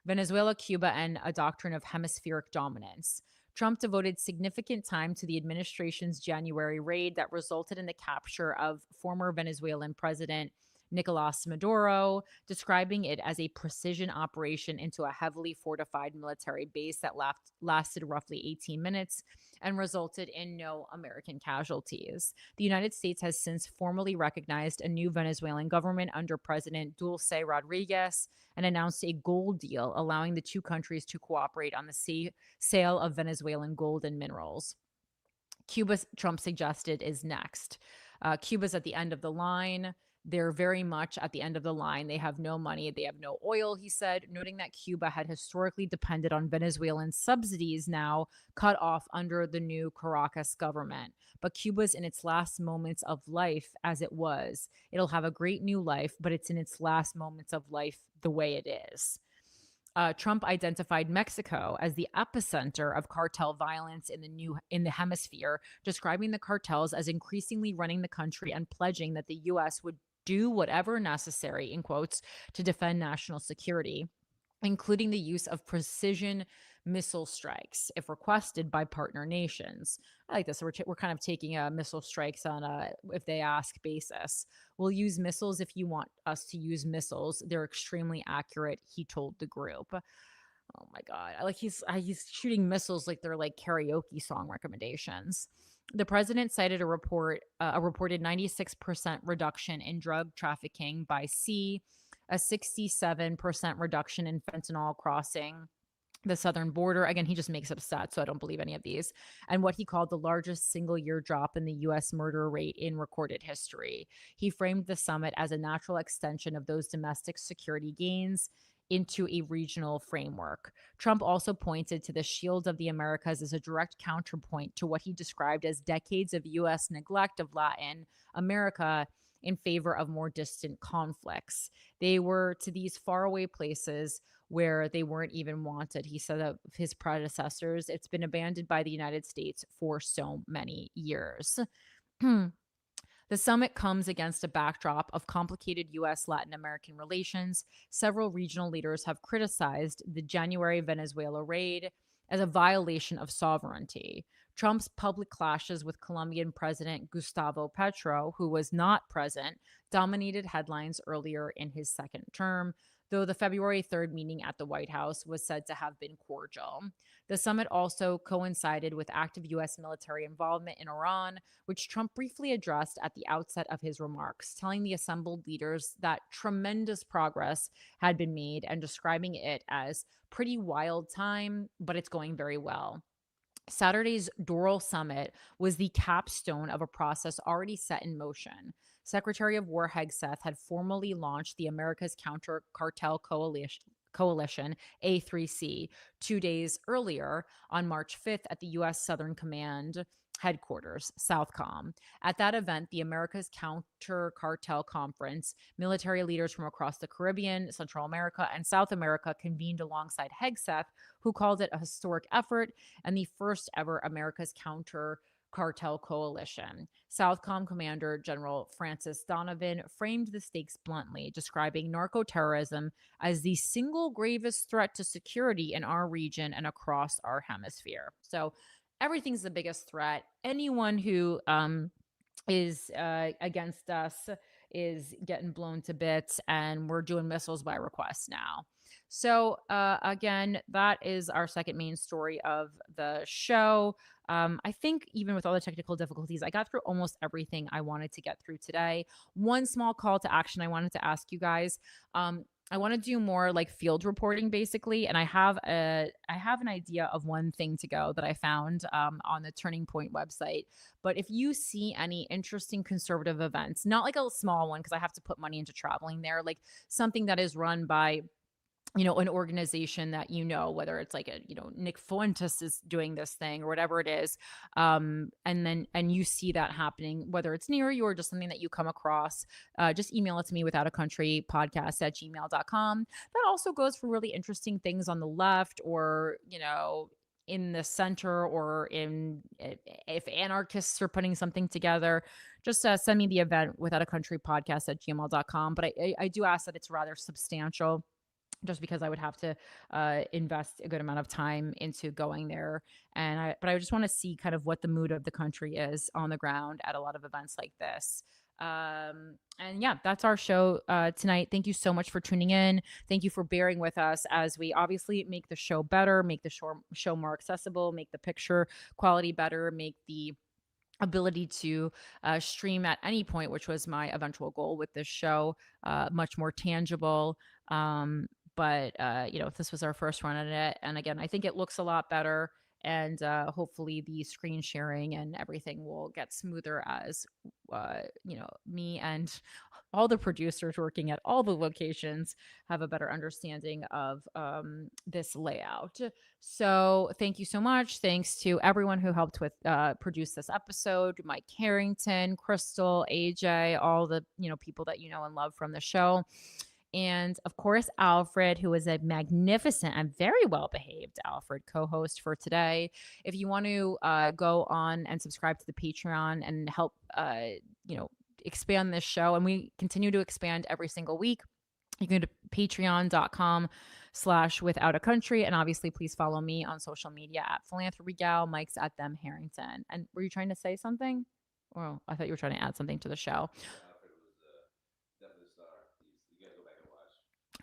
S2: Venezuela, Cuba, and a doctrine of hemispheric dominance. Trump devoted significant time to the administration's January raid that resulted in the capture of former Venezuelan President Nicolas Maduro, describing it as a precision operation into a heavily fortified military base that lasted roughly 18 minutes and resulted in no American casualties. The United States has since formally recognized a new Venezuelan government under President Dulce Rodriguez and announced a gold deal allowing the two countries to cooperate on the sale of Venezuelan gold and minerals. Cuba, Trump suggested, is next. Cuba's at the end of the line. They're very much at the end of the line. They have no money. They have no oil, he said, noting that Cuba had historically depended on Venezuelan subsidies now cut off under the new Caracas government. But Cuba's in its last moments of life as it was. It'll have a great new life, but it's in its last moments of life the way it is. Trump identified Mexico as the epicenter of cartel violence in the hemisphere, describing the cartels as increasingly running the country and pledging that the U.S. would do whatever necessary, in quotes, to defend national security, including the use of precision missile strikes if requested by partner nations. I like this. We're kind of taking missile strikes on a if they ask basis. We'll use missiles if you want us to use missiles. They're extremely accurate, he told the group. Oh my God. Like he's shooting missiles like they're like karaoke song recommendations. The president cited a reported 96% reduction in drug trafficking by sea, a 67% reduction in fentanyl crossing the southern border. Again, he just makes up stats, so I don't believe any of these. And what he called the largest single-year drop in the U.S. murder rate in recorded history. He framed the summit as a natural extension of those domestic security gains into a regional framework. Trump also pointed to the Shield of the Americas as a direct counterpoint to what he described as decades of U.S. neglect of Latin America in favor of more distant conflicts. They were to these faraway places where they weren't even wanted. He said of his predecessors, it's been abandoned by the United States for so many years. The summit comes against a backdrop of complicated U.S. Latin American relations. Several regional leaders have criticized the January Venezuela raid as a violation of sovereignty. Trump's public clashes with Colombian President Gustavo Petro, who was not present, dominated headlines earlier in his second term, though the February 3rd meeting at the White House was said to have been cordial. The summit also coincided with active U.S. military involvement in Iran, which Trump briefly addressed at the outset of his remarks, telling the assembled leaders that tremendous progress had been made and describing it as pretty wild time, but it's going very well. Saturday's Doral Summit was the capstone of a process already set in motion. Secretary of War Hegseth had formally launched the America's Counter Cartel Coalition, A3C, 2 days earlier on March 5th at the U.S. Southern Command headquarters, Southcom. At that event, the America's Counter Cartel Conference, military leaders from across the Caribbean, Central America, and South America convened alongside Hegseth, who called it a historic effort and the first ever America's Counter Cartel Coalition. Southcom Commander General Francis Donovan framed the stakes bluntly, describing narco-terrorism as the single gravest threat to security in our region and across our hemisphere. So everything's the biggest threat. Anyone who is against us is getting blown to bits, and we're doing missiles by request now. So again, that is our second main story of the show. I think even with all the technical difficulties, I got through almost everything I wanted to get through today. One small call to action I wanted to ask you guys. I want to do more like field reporting basically. And I have an idea of one thing to go that I found on the Turning Point website. But if you see any interesting conservative events, not like a small one, because I have to put money into traveling there, like something that is run by an organization that, whether it's like Nick Fuentes is doing this thing or whatever it is. And you see that happening, whether it's near you or just something that you come across, just email it to me, withoutacountrypodcast@gmail.com. That also goes for really interesting things on the left or, in the center, or if anarchists are putting something together, just send me the event withoutacountrypodcast@gmail.com. But I do ask that it's rather substantial, just because I would have to invest a good amount of time into going there. But I just want to see kind of what the mood of the country is on the ground at a lot of events like this. And yeah, that's our show tonight. Thank you so much for tuning in. Thank you for bearing with us as we obviously make the show better, make the show more accessible, make the picture quality better, make the ability to stream at any point, which was my eventual goal with this show, much more tangible. But this was our first run at it. And again, I think it looks a lot better. And hopefully the screen sharing and everything will get smoother as, me and all the producers working at all the locations have a better understanding of this layout. So thank you so much. Thanks to everyone who helped with produce this episode, Mike Harrington, Crystal, AJ, all the people that you know and love from the show. And of course, Alfred, who is a magnificent and very well-behaved Alfred co-host for today. If you want to go on and subscribe to the Patreon and help, expand this show, and we continue to expand every single week, you can go to patreon.com/withoutacountry. And obviously, please follow me on social media at Philanthropy Gal. Mike's at Them Harrington. And were you trying to say something? Well, I thought you were trying to add something to the show.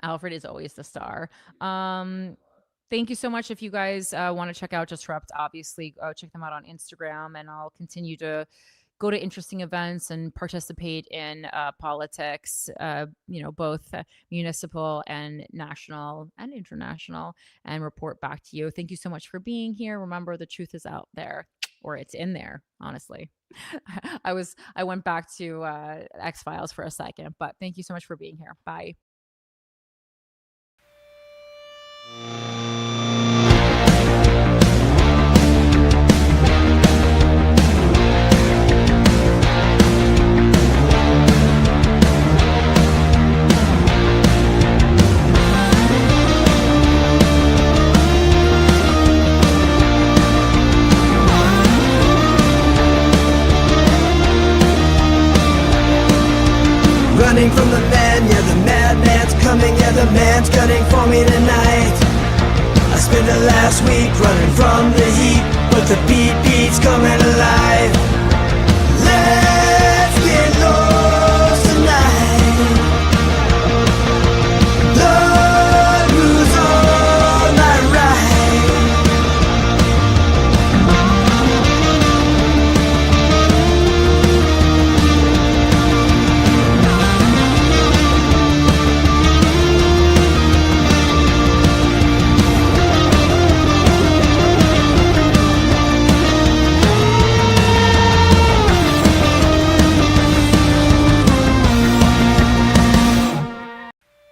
S2: Alfred is always the star. Thank you so much. If you guys want to check out Disrupt, obviously check them out on Instagram, and I'll continue to go to interesting events and participate in politics, both municipal and national and international, and report back to you. Thank you so much for being here. Remember, the truth is out there, or it's in there, honestly. I went back to X-Files for a second, but thank you so much for being here. Bye.
S1: Running from the man, yeah, the madman's coming, yeah, the man's gunning for me tonight. I spent the last week running from the heat, but the beat's coming alive.